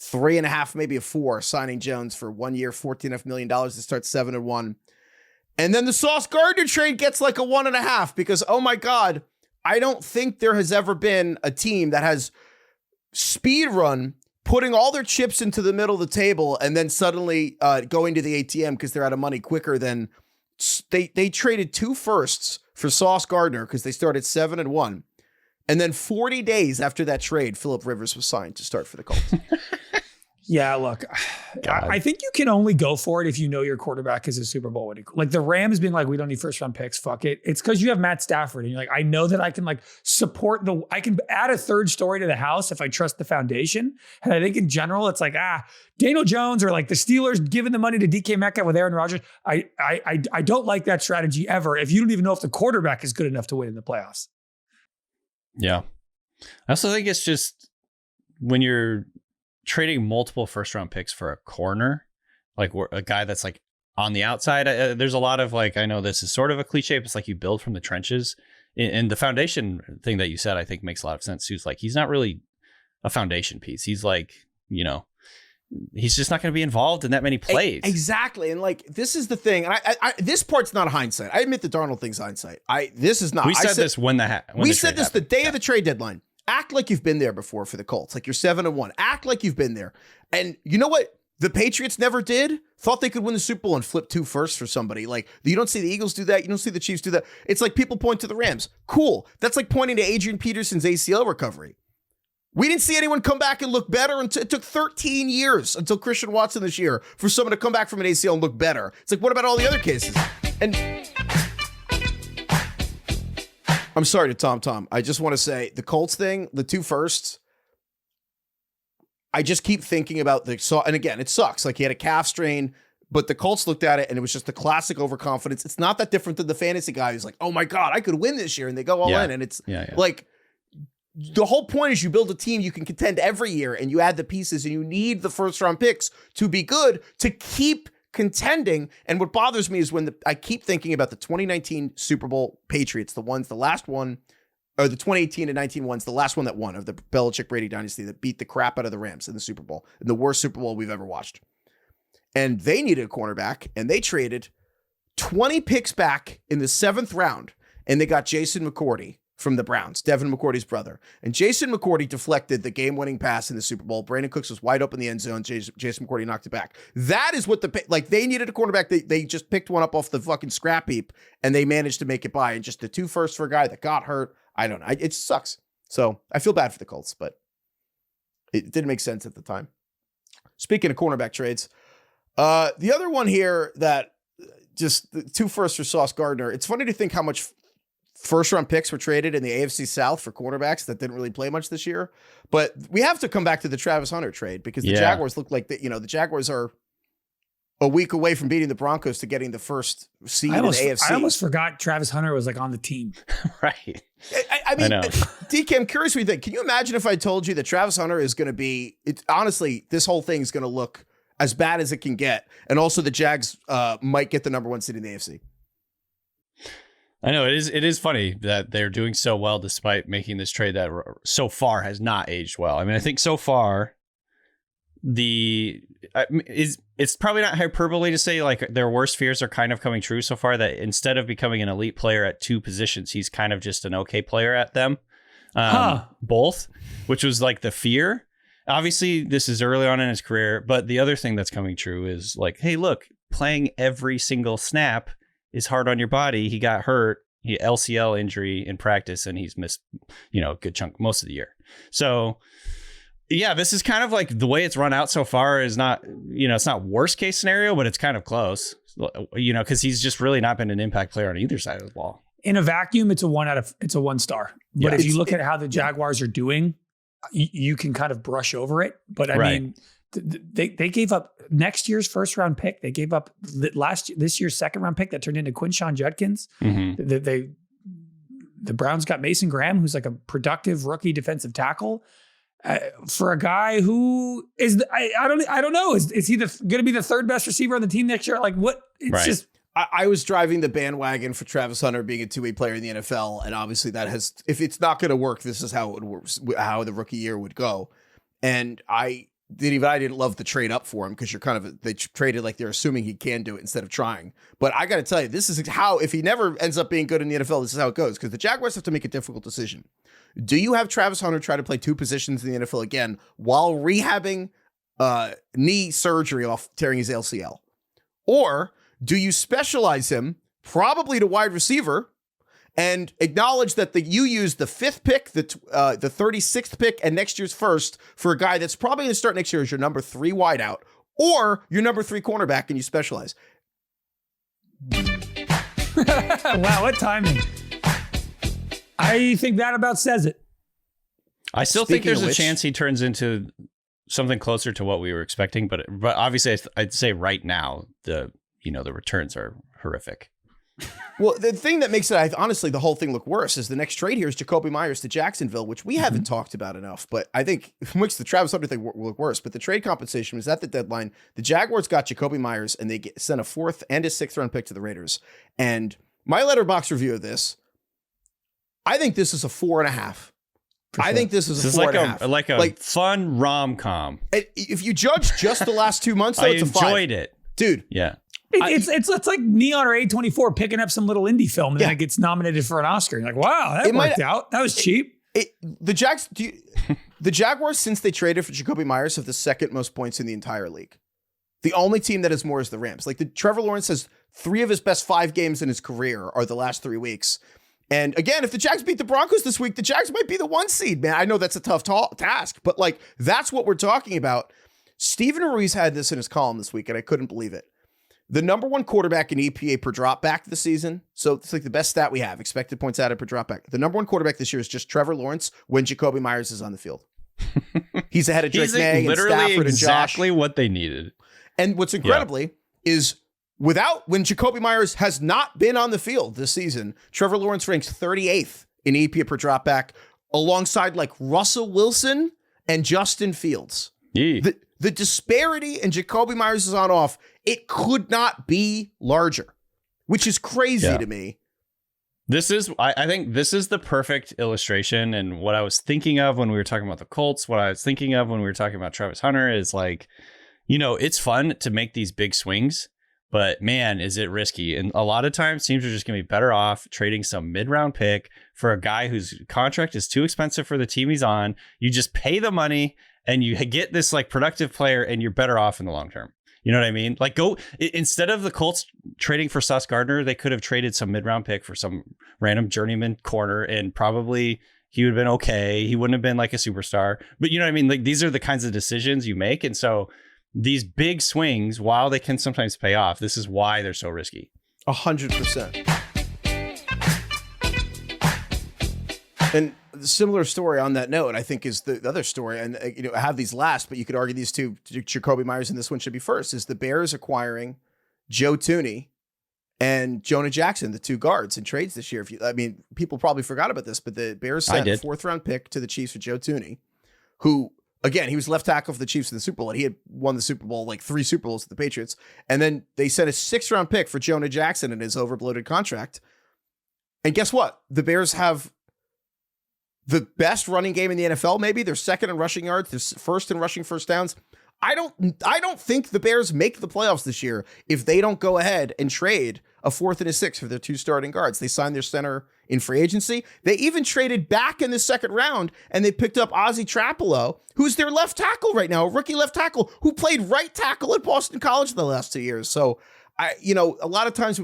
3.5, maybe a 4, signing Jones for 1 year, $14.5 million to start 7-1. And then the Sauce Gardner trade gets like a 1.5 because, oh my God, I don't think there has ever been a team that has speed run putting all their chips into the middle of the table and then suddenly going to the ATM because they're out of money quicker than they traded 2 firsts for Sauce Gardner because they started 7-1. And then 40 days after that trade, Phillip Rivers was signed to start for the Colts. Yeah, look, I think you can only go for it if you know your quarterback is a Super Bowl winning. Like the Rams being like, we don't need first round picks. Fuck it. It's because you have Matt Stafford and you're like, I know that I can like support I can add a third story to the house if I trust the foundation. And I think in general, it's like, Daniel Jones or like the Steelers giving the money to DK Metcalf with Aaron Rodgers. I don't like that strategy ever if you don't even know if the quarterback is good enough to win in the playoffs. Yeah. I also think it's just when you're trading multiple first round picks for a corner, like a guy that's like on the outside, there's a lot of like, I know this is sort of a cliche, but it's like you build from the trenches. And the foundation thing that you said, I think makes a lot of sense too. It's like, he's not really a foundation piece. He's like, he's just not going to be involved in that many plays. Exactly. And like, this is the thing. And I this part's not hindsight. I admit the Darnold thing's hindsight. This is not. We said this when we said this happened. The day of the trade deadline. Act like you've been there before for the Colts. Like you're 7-1. Act like you've been there. And you know what the Patriots never did? Thought they could win the Super Bowl and flip 2 firsts for somebody. Like you don't see the Eagles do that. You don't see the Chiefs do that. It's like people point to the Rams. Cool. That's like pointing to Adrian Peterson's ACL recovery. We didn't see anyone come back and look better until it took 13 years until Christian Watson this year for someone to come back from an ACL and look better. It's like, what about all the other cases? And I'm sorry to Tom. I just want to say the Colts thing, the 2 firsts, I just keep thinking about and again, it sucks. Like he had a calf strain, but the Colts looked at it and it was just the classic overconfidence. It's not that different than the fantasy guy who's like, oh my God, I could win this year. And they go all in. And it's like, the whole point is you build a team you can contend every year and you add the pieces and you need the first round picks to be good to keep contending. And what bothers me is when I keep thinking about the 2019 Super Bowl Patriots, the last one, or the 2018 and 19 ones, the last one that won of the Belichick Brady dynasty that beat the crap out of the Rams in the Super Bowl, in the worst Super Bowl we've ever watched. And they needed a cornerback and they traded 20 picks back in the 7th round and they got Jason McCourty from the Browns, Devin McCourty's brother. And Jason McCourty deflected the game-winning pass in the Super Bowl. Brandon Cooks was wide open in the end zone. Jason McCourty knocked it back. That is what they needed a cornerback. They just picked one up off the fucking scrap heap, and they managed to make it by. And just the 2 firsts for a guy that got hurt. I don't know. It sucks. So I feel bad for the Colts, but it didn't make sense at the time. Speaking of cornerback trades, the other one here that just the 2 firsts for Sauce Gardner, it's funny to think how much first-round picks were traded in the AFC South for cornerbacks that didn't really play much this year. But we have to come back to the Travis Hunter trade because the Jaguars look like the Jaguars are a week away from beating the Broncos to getting the first seed in the AFC. I almost forgot Travis Hunter was like on the team. Right. I mean, DK, I'm curious what you think. Can you imagine if I told you that Travis Hunter is going to be, honestly, this whole thing is going to look as bad as it can get. And also the Jags might get the number 1 seed in the AFC. I know it is funny that they're doing so well despite making this trade that so far has not aged well. I mean, I think so far it's probably not hyperbole to say like their worst fears are kind of coming true so far, that instead of becoming an elite player at 2 positions, he's kind of just an okay player at them. Both, which was like the fear. Obviously, this is early on in his career, but the other thing that's coming true is like, hey, look, playing every single snap is hard on your body. He got hurt, he LCL injury in practice, and he's missed, a good chunk most of the year. So yeah, this is kind of like the way it's run out so far is not, it's not worst case scenario, but it's kind of close, because he's just really not been an impact player on either side of the ball. In a vacuum, it's a 1 star. But if you look at how the Jaguars are doing, you can kind of brush over it. But I mean, they gave up next year's first round pick. They gave up this year's second round pick that turned into Quinshawn Judkins. Mm-hmm. The Browns got Mason Graham, who's like a productive rookie defensive tackle. for a guy who is, I don't know. Is he going to be the third best receiver on the team next year? Like what? It's just. I was driving the bandwagon for Travis Hunter being a two-way player in the NFL, and obviously that has, if it's not going to work, this is how it works, how the rookie year would go. And I didn't love the trade up for him because they traded like they're assuming he can do it instead of trying. But I got to tell you, this is how, if he never ends up being good in the NFL, this is how it goes, because the Jaguars have to make a difficult decision. Do you have Travis Hunter try to play two positions in the NFL again while rehabbing knee surgery off tearing his ACL? Or do you specialize him probably to wide receiver and acknowledge that you use the 5th pick, the 36th pick, and next year's first for a guy that's probably going to start next year as your number 3 wideout or your number 3 cornerback, and you specialize? Wow, what timing. I think that about says it. I still think there's a chance he turns into something closer to what we were expecting, but obviously I'd say right now the returns are horrific. Well, the thing that makes it, honestly, the whole thing look worse is the next trade here is Jakobi Meyers to Jacksonville, which we haven't talked about enough, but I think it makes the Travis Hunter thing look worse. But the trade compensation was at the deadline. The Jaguars got Jakobi Meyers, and they sent a 4th and a 6th round pick to the Raiders. And my letterbox review of this, I think this is a 4.5. Sure. I think this is a 4.5. Like a fun rom-com. If you judge just the last 2 months, though, it's a 5. I enjoyed it. Dude. Yeah. It's like Neon or A24 picking up some little indie film and then it gets nominated for an Oscar. You're like, wow, that worked out. That was cheap. The Jaguars, since they traded for Jakobi Meyers, have the 2nd most points in the entire league. The only team that has more is the Rams. Like Trevor Lawrence has 3 of his best 5 games in his career are the last 3 weeks. And again, if the Jags beat the Broncos this week, the Jags might be the 1 seed, man. I know that's a tough task, but like that's what we're talking about. Stephen Ruiz had this in his column this week, and I couldn't believe it. The number 1 quarterback in EPA per drop back this season. So it's like the best stat we have, expected points added per drop back. The number 1 quarterback this year is just Trevor Lawrence when Jakobi Meyers is on the field. He's ahead of Drake May and Stafford and Josh. Exactly what they needed. And what's incredibly is when Jakobi Meyers has not been on the field this season, Trevor Lawrence ranks 38th in EPA per drop back alongside like Russell Wilson and Justin Fields. Yeah. The disparity in Jakobi Meyers is on off. It could not be larger, which is crazy to me. I think this is the perfect illustration. And what I was thinking of when we were talking about the Colts, what I was thinking of when we were talking about Travis Hunter is like, it's fun to make these big swings, but man, is it risky. And a lot of times teams are just going to be better off trading some mid-round pick for a guy whose contract is too expensive for the team he's on. You just pay the money and you get this like productive player and you're better off in the long term. You know what I mean? Like instead of the Colts trading for Sauce Gardner, they could have traded some mid-round pick for some random journeyman corner and probably he would have been okay. He wouldn't have been like a superstar, but you know what I mean? Like these are the kinds of decisions you make. And so these big swings, while they can sometimes pay off, this is why they're so risky. 100%. And the similar story on that note, I think, is the other story. And, I have these last, but you could argue these two, Jakobi Meyers and this one should be first, is the Bears acquiring Joe Thuney and Jonah Jackson, the 2 guards in trades this year. People probably forgot about this, but the Bears sent a 4th round pick to the Chiefs for Joe Thuney, who, again, he was left tackle for the Chiefs in the Super Bowl, and he had won the Super Bowl, like 3 Super Bowls with the Patriots. And then they sent a 6th round pick for Jonah Jackson in his overbloated contract. And guess what? The Bears have the best running game in the NFL, maybe. They're 2nd in rushing yards. They're 1st in rushing first downs. I don't think the Bears make the playoffs this year if they don't go ahead and trade a 4th and a 6th for their 2 starting guards. They signed their center in free agency. They even traded back in the 2nd round, and they picked up Ozzie Trapelo, who's their left tackle right now, a rookie left tackle who played right tackle at Boston College in the last 2 years. So, a lot of times,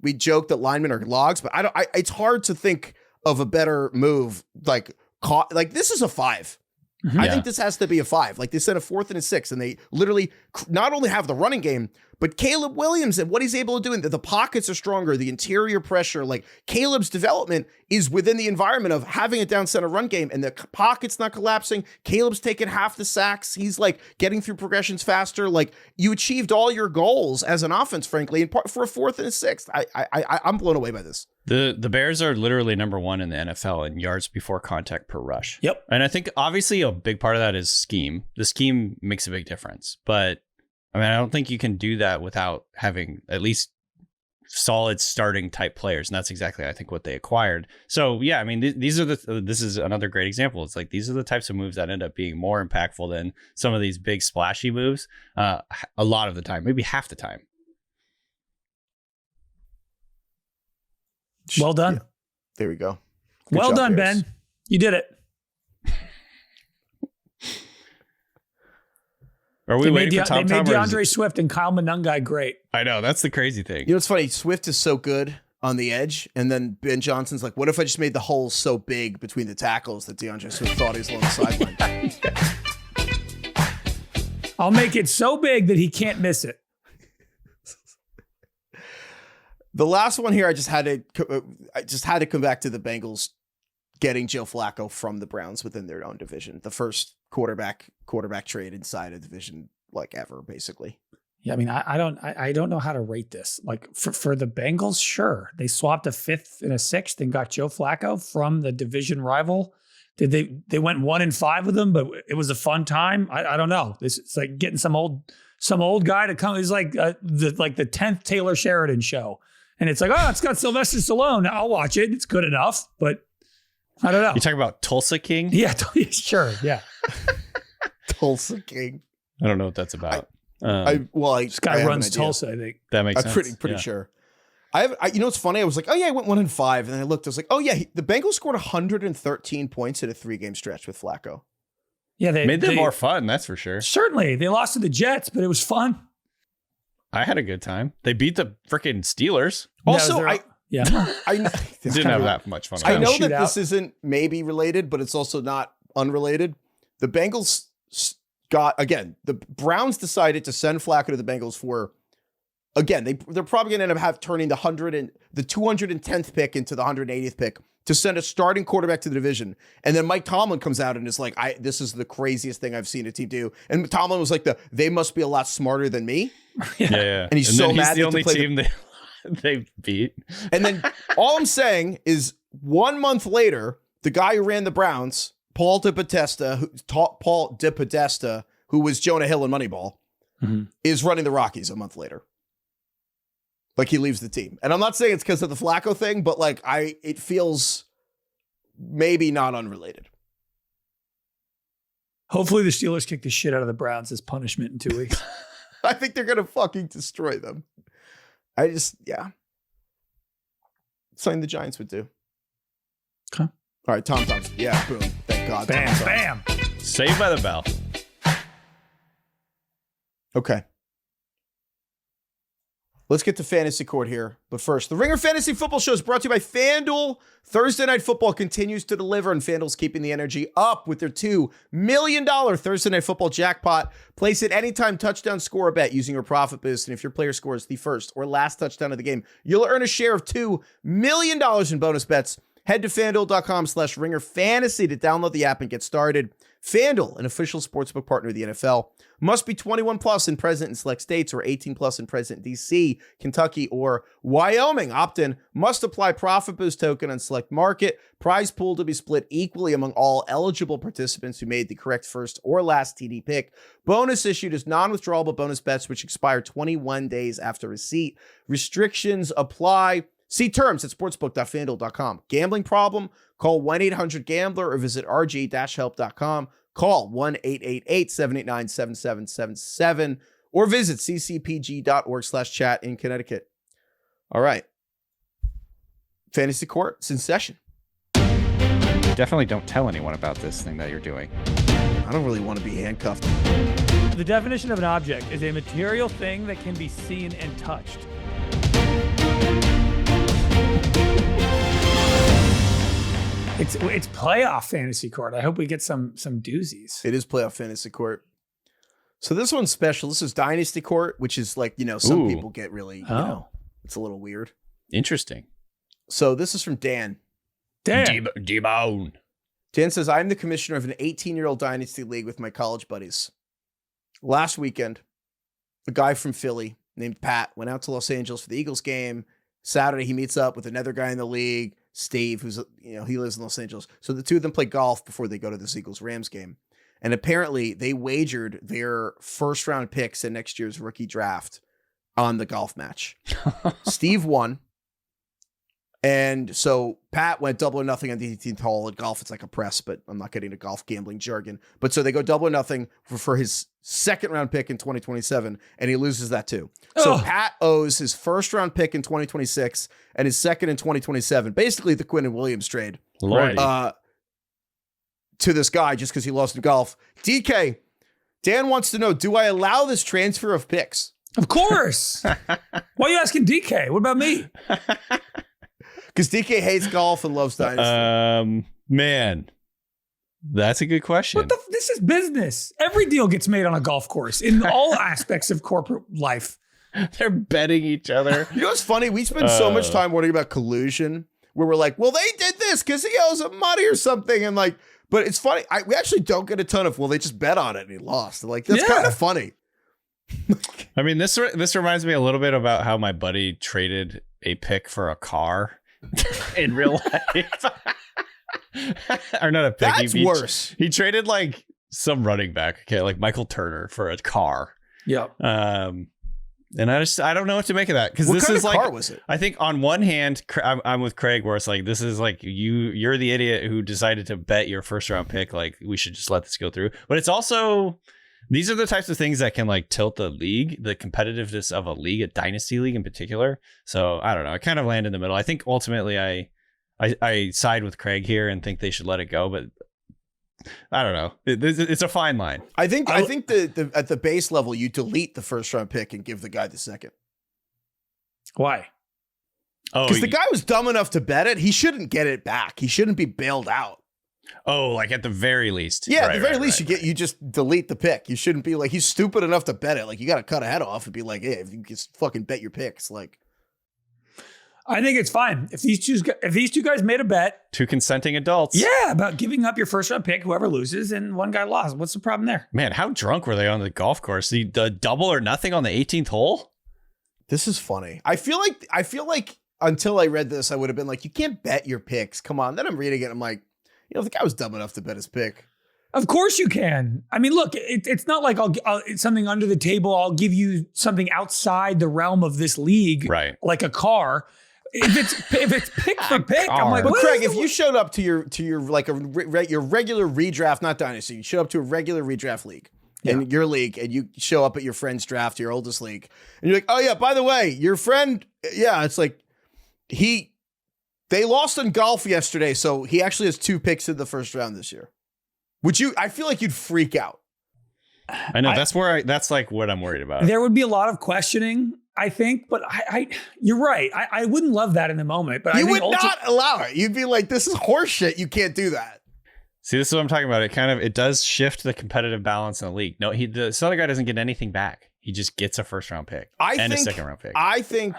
we joke that linemen are logs, but it's hard to think of a better move. Like this is a 5. Mm-hmm. I think this has to be a 5. Like they sent a 4th and a 6th, and they literally not only have the running game, But Caleb Williams and what he's able to do, and the pockets are stronger, the interior pressure, like Caleb's development is within the environment of having a down center run game and the pocket's not collapsing. Caleb's taking half the sacks. He's like getting through progressions faster. Like you achieved all your goals as an offense, frankly, and for a 4th and a 6th. I'm blown away by this. The Bears are literally number 1 in the NFL in yards before contact per rush. Yep. And I think obviously a big part of that is scheme. The scheme makes a big difference, but I mean, I don't think you can do that without having at least solid starting type players. And that's exactly, I think, what they acquired. So, yeah, I mean, this is another great example. It's like these are the types of moves that end up being more impactful than some of these big splashy moves a lot of the time, maybe half the time. Well done. Yeah. There we go. Good well job, done, Bears. Ben. You did it. Are we waiting for Tom? They made DeAndre Swift and Kyle Monangai great. I know. That's the crazy thing. You know, it's funny. Swift is so good on the edge. And then Ben Johnson's like, what if I just made the hole so big between the tackles that DeAndre Swift thought he was on the sideline? I'll make it so big that he can't miss it. The last one here, I just had to come back to the Bengals getting Joe Flacco from the Browns within their own division. The first quarterback trade inside a division like ever, basically. Yeah, I mean, I don't know how to rate this. Like for the Bengals, sure, they swapped a 5th and a 6th and got Joe Flacco from the division rival. Did they went 1-5 with him, but it was a fun time. I don't know. It's like getting some old guy to come. It's like the 10th Taylor Sheridan show, and it's like, oh, it's got Sylvester Stallone. I'll watch it. It's good enough, but I don't know. You talking about Tulsa King? Yeah, sure. Yeah. Tulsa King. I don't know what that's about. This guy runs Tulsa, I think. That makes I'm sense. pretty sure. You know what's funny? I was like, oh yeah, I went 1-5, and then I looked. I was like, oh yeah, the Bengals scored 113 points in a 3-game stretch with Flacco. Yeah, they made them more fun. That's for sure. Certainly, they lost to the Jets, but it was fun. I had a good time. They beat the freaking Steelers. Also, I didn't have that much fun. I know that this isn't maybe related, but it's also not unrelated. The Bengals the Browns decided to send Flacco to the Bengals for, again, they're probably going to end up turning the 210th pick into the 180th pick to send a starting quarterback to the division. And then Mike Tomlin comes out and is like, this is the craziest thing I've seen a team do. And Tomlin was like, they must be a lot smarter than me. Yeah. And he's so mad. He's the only team they beat. And then all I'm saying is 1 month later, the guy who ran the Browns, Paul DePodesta, who was Jonah Hill in Moneyball, is running the Rockies a month later. Like he leaves the team. And I'm not saying it's because of the Flacco thing, but like it feels maybe not unrelated. Hopefully the Steelers kick the shit out of the Browns as punishment in 2 weeks. I think they're going to fucking destroy them. Something the Giants would do. Okay. All right, Tom. Yeah, boom. Thank God. Bam. Saved by the bell. Okay. Let's get to fantasy court here. But first, the Ringer Fantasy Football Show is brought to you by FanDuel. Thursday Night Football continues to deliver, and FanDuel's keeping the energy up with their $2 million Thursday Night Football jackpot. Place it anytime touchdown score a bet using your profit boost, and if your player scores the first or last touchdown of the game, you'll earn a share of $2 million in bonus bets. Head to FanDuel.com/RingerFantasy to download the app and get started. FanDuel, an official sportsbook partner of the NFL. Must be 21 plus and present in select states, or 18 plus and present in D.C., Kentucky, or Wyoming. Opt-in must apply profit boost token on select market. Prize pool to be split equally among all eligible participants who made the correct first or last TD pick. Bonus issued as non-withdrawable bonus bets which expire 21 days after receipt. Restrictions apply. See terms at sportsbook.fanduel.com. Gambling problem? Call 1-800-GAMBLER or visit rg-help.com. Call 1-888-789-7777 or visit ccpg.org/chat in Connecticut. All right. Fantasy Court's in session. Definitely don't tell anyone about this thing that you're doing. I don't really want to be handcuffed. The definition of an object is a material thing that can be seen and touched. It's playoff fantasy court. I hope we get some doozies. It is playoff fantasy court. So this one's special. This is Dynasty Court, which is like, some Ooh. people get really, it's a little weird. Interesting. So this is from Dan. Damn. D-Bone. Dan says, I'm the commissioner of an 18-year-old Dynasty League with my college buddies. Last weekend, a guy from Philly named Pat went out to Los Angeles for the Eagles game. Saturday, he meets up with another guy in the league, Steve, who's, he lives in Los Angeles. So the two of them play golf before they go to this Eagles-Rams game. And apparently they wagered their first round picks in next year's rookie draft on the golf match. Steve won. And so Pat went double or nothing on the 18th hole. At golf, it's like a press, but I'm not getting to golf gambling jargon. But so they go double or nothing for his second round pick in 2027, and he loses that too. So Pat owes his first round pick in 2026 and his second in 2027, basically the Quinnen Williams trade. Lordy. To this guy just because he lost in golf. DK, Dan wants to know, do I allow this transfer of picks? Of course. Why are you asking DK? What about me? Because DK hates golf and loves Dynasty. Man, that's a good question. This is business. Every deal gets made on a golf course in all aspects of corporate life. They're betting each other. You know what's funny? We spend so much time worrying about collusion where we're like, well, they did this because he owes them money or something. And like, but it's funny. We actually don't get a ton of, well, they just bet on it and he lost. Like, that's kind of funny. I mean, this reminds me a little bit about how my buddy traded a pick for a car in real life. Or not a pick. That's worse. He traded like some running back, like Michael Turner for a car. Yep. And I don't know what to make of that, because this is like, car was it? I think on one hand, I'm with Craig, where it's like, this is like you're the idiot who decided to bet your first round pick. Like, we should just let this go through. But it's also, these are the types of things that can like tilt the league, the competitiveness of a league, a dynasty league in particular. So I don't know. I kind of land in the middle. I think ultimately I side with Craig here and think they should let it go, but I don't know. It's a fine line. I think the at the base level, you delete the first round pick and give the guy the second. Why? Oh, because the guy was dumb enough to bet it. He shouldn't get it back. He shouldn't be bailed out. Oh, like at the very least. Yeah, at the very least, you just delete the pick. You shouldn't be like, he's stupid enough to bet it. Like, you got to cut a head off and be like, hey, if you just fucking bet your picks, like. I think it's fine. If these two guys made a bet. Two consenting adults. Yeah, about giving up your first round pick, whoever loses, and one guy lost. What's the problem there? Man, how drunk were they on the golf course? The double or nothing on the 18th hole? This is funny. I feel like until I read this, I would have been like, you can't bet your picks. Come on. Then I'm reading it. I'm like, the guy was dumb enough to bet his pick. Of course you can. I mean, look, it's not like it's something under the table. I'll give you something outside the realm of this league, right? Like a car. If it's pick for pick, I'm like, but Craig, if you showed up to your like your regular redraft, not dynasty, you show up to a regular redraft league, in your league, and you show up at your friend's draft, your oldest league, and you're like, oh yeah, by the way, your friend, it's like they lost in golf yesterday, so he actually has 2 picks in the first round this year. I feel like you'd freak out. I know that's like what I'm worried about. There would be a lot of questioning, I think, but you're right. I wouldn't love that in the moment, but you would not allow it. You'd be like, this is horseshit. You can't do that. See, this is what I'm talking about. It does shift the competitive balance in the league. No, this other guy doesn't get anything back. He just gets a first round pick and a second round pick. I think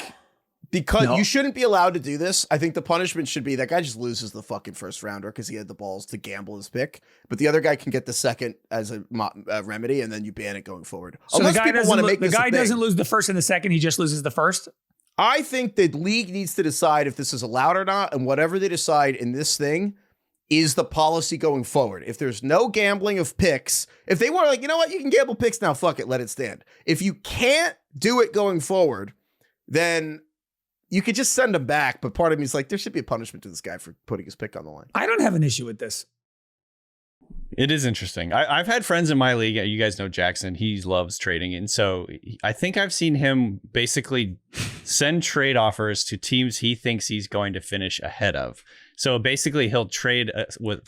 because you shouldn't be allowed to do this. I think the punishment should be that guy just loses the fucking first rounder because he had the balls to gamble his pick. But the other guy can get the second as a remedy, and then you ban it going forward. So unless people want to make this a thing. The guy doesn't lose the first and the second; he just loses the first. I think the league needs to decide if this is allowed or not, and whatever they decide in this thing is the policy going forward. If there's no gambling of picks, if they want, like, you know what, you can gamble picks now. Fuck it, let it stand. If you can't do it going forward, then you could just send him back, but part of me is like, there should be a punishment to this guy for putting his pick on the line. I don't have an issue with this. It is interesting. I've had friends in my league. You guys know Jackson. He loves trading. And so I think I've seen him basically send trade offers to teams he thinks he's going to finish ahead of. So basically he'll trade with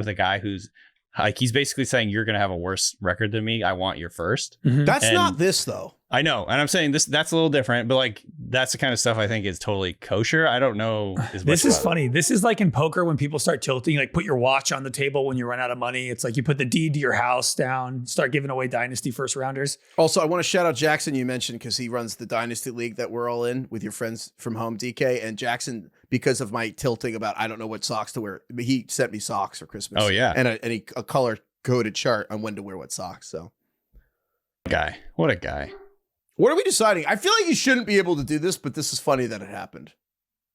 a guy who's like, he's basically saying, you're going to have a worse record than me. I want your first. Mm-hmm. That's not this though. I know. And I'm saying that's a little different, but like that's the kind of stuff I think is totally kosher. I don't know. This is funny. This is like in poker when people start tilting, like put your watch on the table when you run out of money. It's like you put the deed to your house down, start giving away dynasty first rounders. Also, I want to shout out Jackson, you mentioned, because he runs the dynasty league that we're all in with your friends from home, DK. And Jackson, because of my tilting about I don't know what socks to wear, he sent me socks for Christmas. Oh, yeah. And a color-coded chart on when to wear what socks. So, What a guy. What are we deciding? I feel like you shouldn't be able to do this, but this is funny that it happened.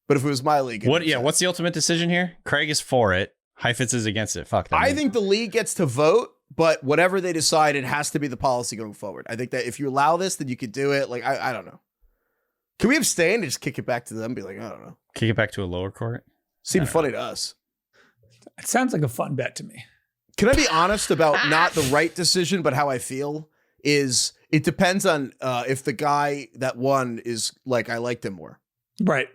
But if it was my league, what's the ultimate decision here? Craig is for it. Heifetz is against it. Fuck that. I think the league gets to vote, but whatever they decide, it has to be the policy going forward. I think that if you allow this, then you could do it. Like, I don't know. Can we abstain and just kick it back to them? Be like, I don't know. Kick it back to a lower court? Seemed funny to us. It sounds like a fun bet to me. Can I be honest about not the right decision, but how I feel is it depends on if the guy that won is like, I liked him more. Right.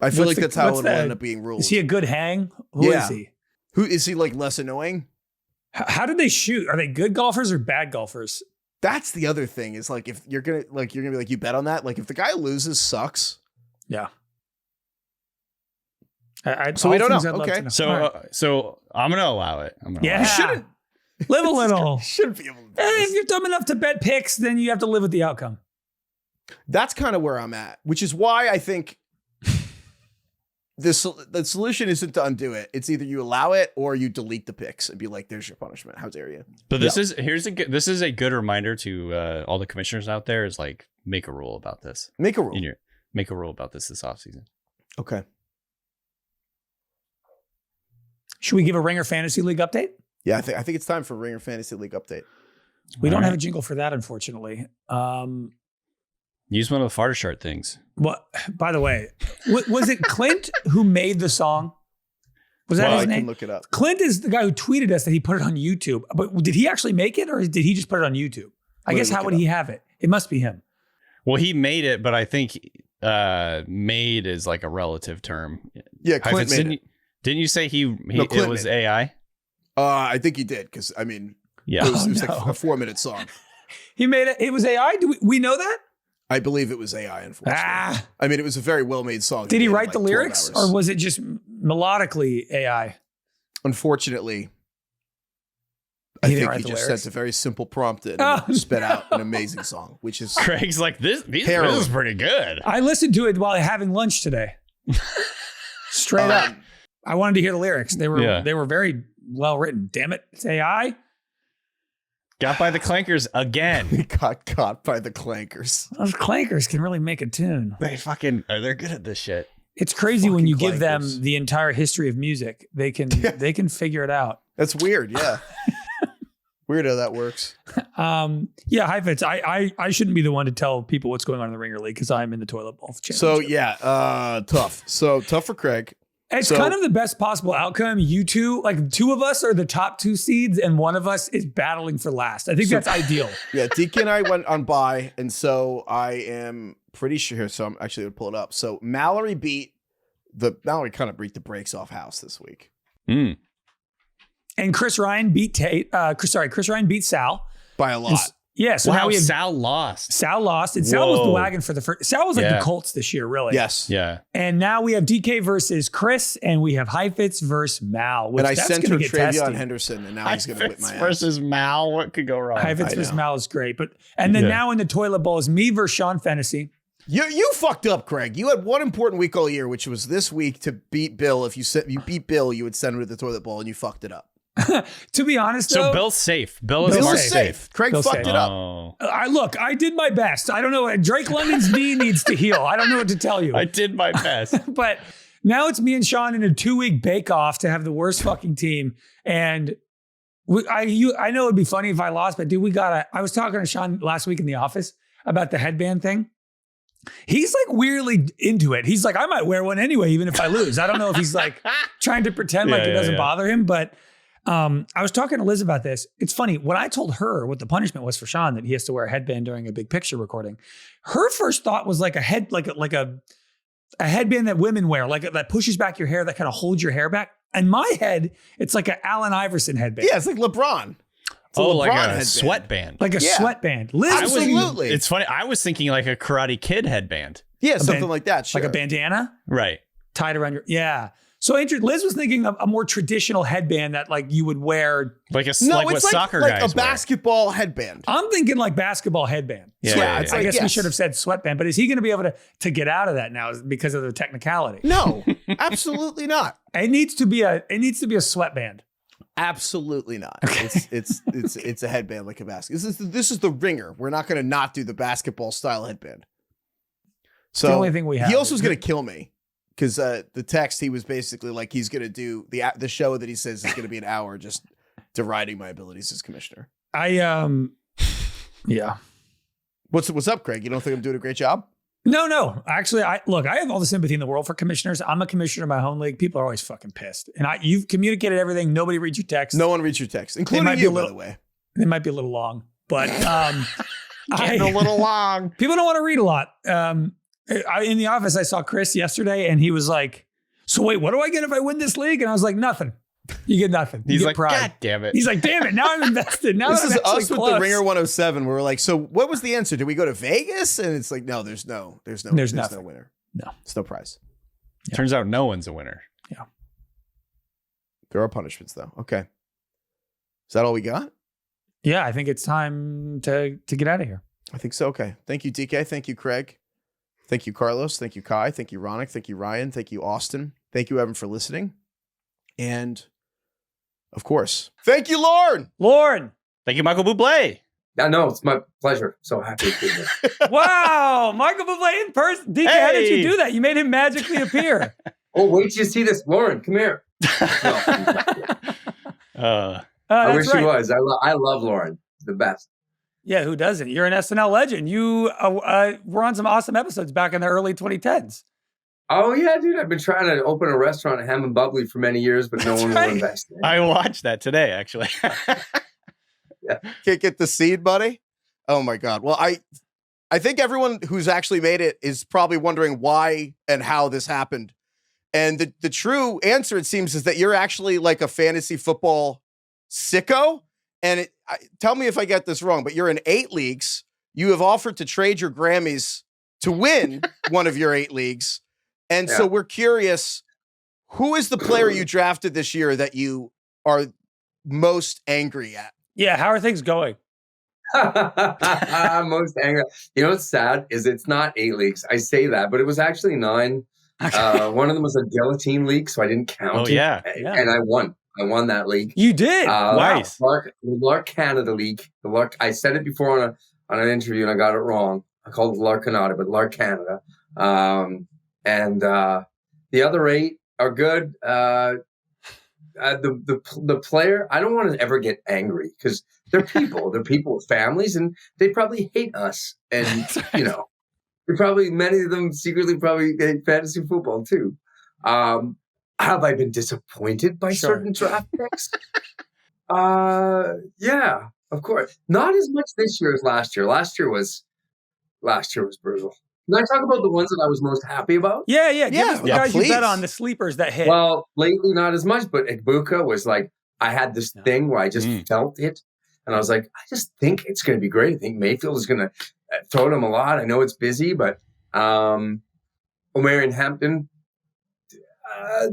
I feel like that's how it will end up being ruled. Is he a good hang? Who is he? Who is he, like less annoying? How did they shoot? Are they good golfers or bad golfers? That's the other thing is like, if you're going to be like, you bet on that. Like if the guy loses sucks. Yeah. So we don't know. Okay. So I'm going to allow it. You shouldn't. Live a little. Shouldn't be able to do If you're dumb enough to bet picks, then you have to live with the outcome. That's kind of where I'm at, which is why I think the solution isn't to undo it. It's either you allow it or you delete the picks and be like, there's your punishment. How dare you? But this is a good reminder to all the commissioners out there is like, make a rule about this. Make a rule. Make a rule about this offseason. Okay. Should we give a Ringer Fantasy League update? Yeah, I think it's time for Ringer Fantasy League update. We don't have a jingle for that, unfortunately. Use one of the farter chart things. What? By the way, was it Clint who made the song? Was that his name? I can look it up. Clint is the guy who tweeted us that he put it on YouTube. But did he actually make it, or did he just put it on YouTube? I guess how would he have it? It must be him. Well, he made it, but I think made is like a relative term. Yeah, Clint made it. Didn't you say it was AI? I think he did, because I mean, yeah, it was like a 4-minute song. He made it. It was AI. Do we know that? I believe it was AI. Unfortunately, I mean, it was a very well-made song. Did he write the lyrics, or was it just melodically AI? Unfortunately, I think he just sent a very simple prompt and spit out an amazing song, which is Craig's like this is pretty good. I listened to it while having lunch today. Straight up. I wanted to hear the lyrics. They were very well written. Damn it, it's AI. Got by the clankers again. He got caught by the clankers. Those clankers can really make a tune. They're good at this shit. It's crazy when you give them clankers. the entire history of music. They can figure it out. That's weird, yeah. Weird how that works. Yeah, Heifetz, I shouldn't be the one to tell people what's going on in the Ringer League because I'm in the toilet bowl championship. So yeah, tough. So tough for Craig. It's kind of the best possible outcome. You two, like two of us are the top 2 seeds and one of us is battling for last. I think that's ideal. Yeah, DK and I went on bye, and so I am pretty sure. So I'm actually going to pull it up. So Mallory kind of beat the brakes off House this week. And Chris Ryan beat Chris Ryan beat Sal by a lot. Yeah, so now we have Sal lost. And Sal was the wagon for the first. Sal was like the Colts this year, really. Yes. Yeah. And now we have DK versus Chris, and we have Heifetz versus Mal. And I sent her Travion Henderson, and now he's going to whip my ass. Versus Mal, what could go wrong? Heifetz versus Mal is great, and then now in the toilet bowl is me versus Sean Fennessy. You fucked up, Craig. You had one important week all year, which was this week to beat Bill. If you beat Bill, you would send him to the toilet bowl, and you fucked it up. To be honest, though, so Bill's safe. Bill is safe. Craig fucked it up. I did my best. I don't know. Drake London's knee needs to heal. I don't know what to tell you. I did my best. But now it's me and Sean in a 2-week bake-off to have the worst fucking team. And I know it'd be funny if I lost, but dude, I was talking to Sean last week in the office about the headband thing. He's like weirdly into it. He's like, I might wear one anyway, even if I lose. I don't know if he's like trying to pretend like it doesn't bother him, but I was talking to Liz about this. It's funny. When I told her what the punishment was for Sean, that he has to wear a headband during a big picture recording, her first thought was like a headband that women wear, like that pushes back your hair, that kind of holds your hair back. In my head, it's like an Allen Iverson headband. Yeah, it's like LeBron. It's a like LeBron a headband. sweatband. Like a sweatband. Liz was thinking- Absolutely. It's funny. I was thinking like a Karate Kid headband. Yeah, something like that. Sure. like a bandana Right. tied around your, yeah. So Liz was thinking of a more traditional headband that like you would wear. Like No, like what it's soccer like guys a basketball headband. I'm thinking like basketball headband. Yeah, it's I like, guess we yes. should have said sweatband, but is he going to be able to get out of that now because of the technicality? No, absolutely not. It needs to be a sweatband. Absolutely not. It's a headband like a basket. This is the ringer. We're not going to not do the basketball style headband. So the only thing we have. He also was going to kill me because the text he was basically like he's going to do the show that he says is going to be an hour just deriding my abilities as commissioner. Yeah. What's up, Craig? You don't think I'm doing a great job? No. Actually, I have all the sympathy in the world for commissioners. I'm a commissioner of my home league. People are always fucking pissed. And you've communicated everything. Nobody reads your text. No one reads your text, including you, by the way. They might be a little long, but Getting a little long. People don't want to read a lot. In the office, I saw Chris yesterday and he was like, so wait, what do I get if I win this league? And I was like, nothing. You get nothing. You He's get like, pride. God damn it. He's like, damn it. Now I'm invested. Now This that is I'm actually us with close. the Ringer 107. Where we're like, so what was the answer? Did we go to Vegas? And it's like, no, there's no nothing. winner. No. It's no prize. Yeah. Turns out no one's a winner. Yeah. There are punishments though. Okay. Is that all we got? Yeah, I think it's time to get out of here. I think so. Okay. Thank you, DK. Thank you, Craig. Thank you, Carlos. Thank you, Kai. Thank you, Ronick. Thank you, Ryan. Thank you, Austin. Thank you, Evan, for listening. And of course, thank you, Lauren. Thank you, Michael Bublé. Yeah, no, it's my pleasure. So happy to be here. Wow. Michael Bublé in person. DK, how did you do that? You made him magically appear. Oh, wait till you see this. Lauren, come here. Uh, I That's wish right. he was. I love Lauren. The best. Yeah, who doesn't? You're an SNL legend. You were on some awesome episodes back in the early 2010s. Oh, yeah, dude. I've been trying to open a restaurant at Ham and Bubbly for many years, but no one will invest in it. I watched that today, actually. Can't get the seed, buddy. Oh my God. Well, I think everyone who's actually made it is probably wondering why and how this happened. And the true answer, it seems, is that you're actually like a fantasy football sicko. And tell me if I get this wrong, but you're in 8 leagues. You have offered to trade your Grammys to win one of your 8 leagues. And so we're curious, who is the player you drafted this year that you are most angry at? Yeah, how are things going? Most angry. You know what's sad is it's not 8 leagues. I say that, but it was actually 9. One of them was a guillotine league, so I didn't count. Oh, it. yeah. And I won. I won that league. You did? Nice. The Lark Canada League. I said it before on an interview and I got it wrong. I called it Lark Canada, but Lark Canada. And the other 8 are good. The player, I don't want to ever get angry because they're people. They're people with families, and they probably hate us. And you know, many of them secretly probably hate fantasy football too. Have I been disappointed by certain draft picks? Yeah, of course. Not as much this year as last year. Last year was brutal. Can I talk about the ones that I was most happy about? Yeah. Give us the guys please. you bet on, the sleepers that hit. Well, lately not as much, but Ibuka was like, I had this thing where I just felt it. And I was like, I just think it's going to be great. I think Mayfield is going to throw to him a lot. I know it's busy, but Omarion Hampton,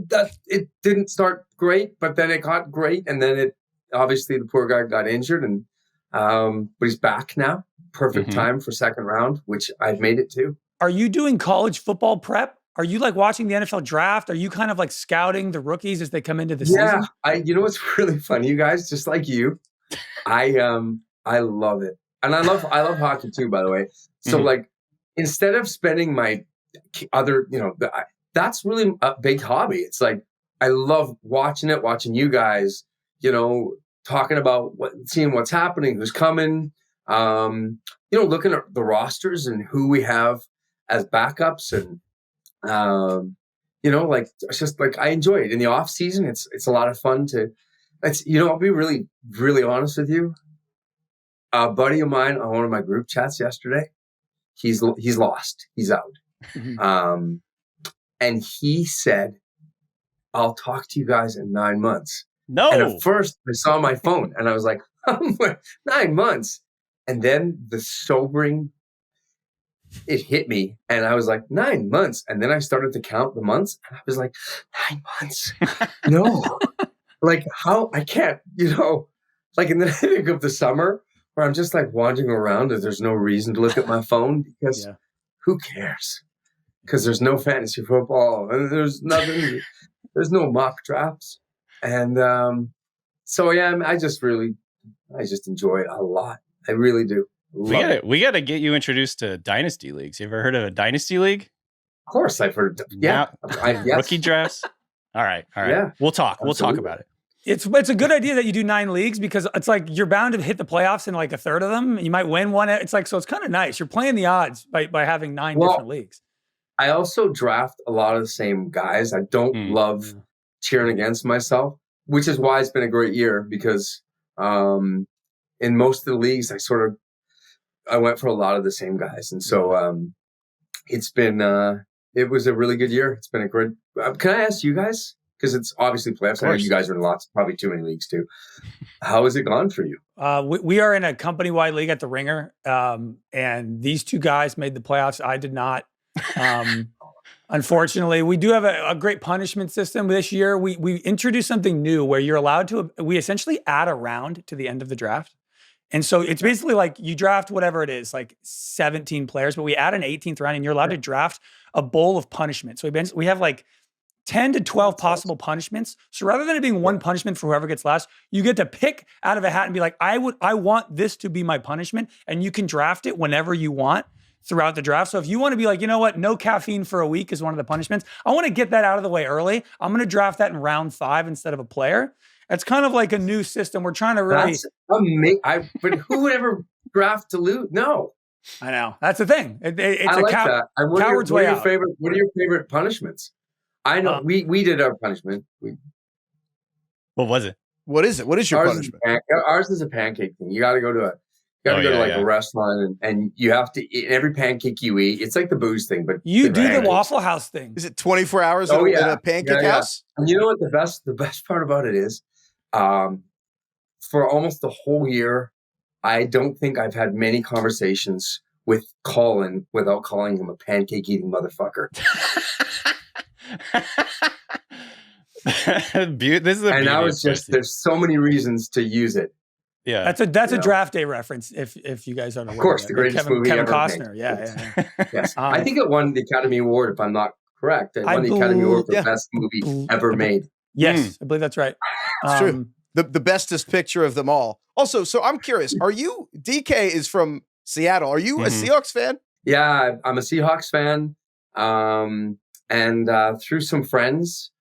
that it didn't start great, but then it got great. And then obviously the poor guy got injured, and but he's back now. Perfect time for second round, which I've made it to. Are you doing college football prep? Are you like watching the NFL draft? Are you kind of like scouting the rookies as they come into the season? Yeah, you know what's really funny, you guys, just like you, I love it, and I love hockey too, by the way. So like, instead of spending my other, that's really a big hobby. It's like I love watching you guys, talking about seeing what's happening, who's coming. Looking at the rosters and who we have as backups, and it's just like I enjoy it in the off season. It's a lot of fun I'll be really, really honest with you. A buddy of mine on one of my group chats yesterday, he's lost, he's out, and he said, "I'll talk to you guys in 9 months." No. And at first I saw my phone and I was like, 9 months. And then the sobering, it hit me. And I was like, 9 months. And then I started to count the months. And I was like, 9 months? No. Like, how? I can't, like, and then I think of the summer where I'm just like wandering around and there's no reason to look at my phone because who cares? Because there's no fantasy football and there's nothing, there's no mock drafts. And so, yeah, I just enjoy it a lot. I really do. We got to get you introduced to dynasty leagues. You ever heard of a dynasty league? Of course, I've heard. Yeah, yes. Rookie drafts. All right. Yeah, we'll talk. Absolutely. We'll talk about it. It's a good idea that you do 9 leagues because it's like you're bound to hit the playoffs in like a third of them. You might win one. It's like, so it's kind of nice. You're playing the odds by having 9 different leagues. I also draft a lot of the same guys. I don't love cheering against myself, which is why it's been a great year because in most of the leagues, I went for a lot of the same guys. And so it's been, it was a really good year. It's been a great, can I ask you guys? Because it's obviously playoffs. I know you guys are in lots, probably too many leagues too. How has it gone for you? We are in a company-wide league at the Ringer. And these 2 guys made the playoffs. I did not. Unfortunately, we do have a great punishment system this year. We introduced something new where you're allowed to, we essentially add a round to the end of the draft. And so it's basically like you draft whatever it is, like 17 players, but we add an 18th round and you're allowed to draft a bowl of punishment. So we have like 10 to 12 possible punishments. So rather than it being one punishment for whoever gets last, you get to pick out of a hat and be like, I want this to be my punishment. And you can draft it whenever you want throughout the draft. So if you want to be like, you know what, no caffeine for a week is one of the punishments. I want to get that out of the way early. I'm going to draft that in round 5 instead of a player. It's kind of like a new system. We're trying to really. That's amazing. But who would ever draft to lose? No. I know. That's the thing. It's I like that. Coward's way out. What are your favorite punishments? I know we did our punishment. What was it? What is it? What is your punishment? Ours is a pancake thing. You got to go to a restaurant and you have to eat every pancake you eat. It's like the booze thing, but you do the Waffle House thing. Is it 24 hours in a pancake house? And you know what the best part about it is? For almost the whole year, I don't think I've had many conversations with Colin without calling him a pancake eating motherfucker. This is and I was just there's so many reasons to use it. Yeah, that's a draft day reference. If you guys aren't aware, of course, the greatest movie Kevin ever Costner. Made. Yeah. Yes, I think it won the Academy Award. If I'm not correct, it won the Academy Award for best movie ever made. Yes, I believe that's right. It's true. The bestest picture of them all. Also, so I'm curious. Are you DK is from Seattle? Are you a Seahawks fan? Yeah, I'm a Seahawks fan. And through some friends,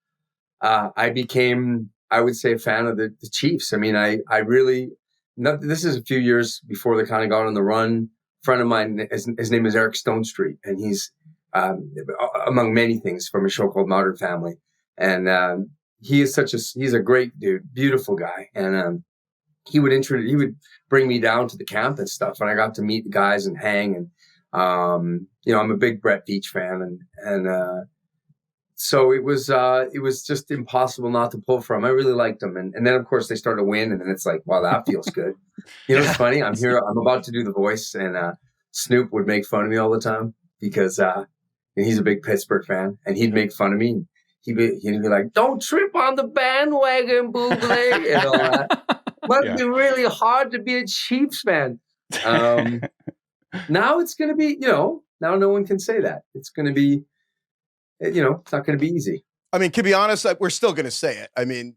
I became, I would say, a fan of the Chiefs. I mean, I really. This is a few years before they kind of got on the run. A friend of mine, his name is Eric Stonestreet, and he's among many things from a show called Modern Family. And he's a great dude, beautiful guy. And he would bring me down to the camp and stuff, and I got to meet the guys and hang. And I'm a big Brett Veach fan, and so it was just impossible not to pull from. I really liked them. And then, of course, they started to win. And then it's like, wow, that feels good. It's funny. I'm about to do the voice. And Snoop would make fun of me all the time because he's a big Pittsburgh fan. And he'd make fun of me. And he'd be like, don't trip on the bandwagon, Bublé, and all that. Must be really hard to be a Chiefs fan. Now it's going to be, now no one can say that. It's going to be, it's not going to be easy. I mean, to be honest, we're still going to say it. I mean,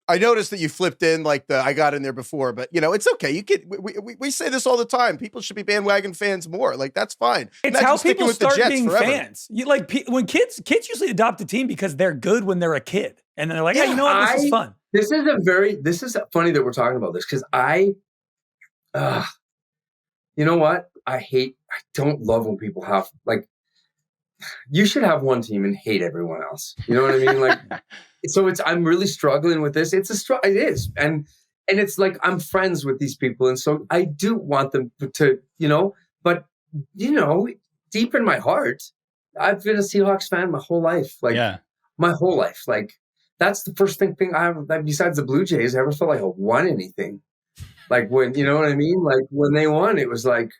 I noticed that you flipped in I got in there before, but it's okay. We say this all the time. People should be bandwagon fans more. Like, that's fine. It's how people start being fans. When kids usually adopt a team because they're good when they're a kid, and then they're like, hey, you know what? This is fun. This is funny that we're talking about this because you know what? I don't love when people have you should have one team and hate everyone else. You know what I mean? I'm really struggling with this. It is. And it's like, I'm friends with these people. And so I do want them to, but deep in my heart, I've been a Seahawks fan my whole life. My whole life. that's the first thing I have, like, besides the Blue Jays, I ever felt like I won anything. Like when, you know what I mean? Like when they won, it was like,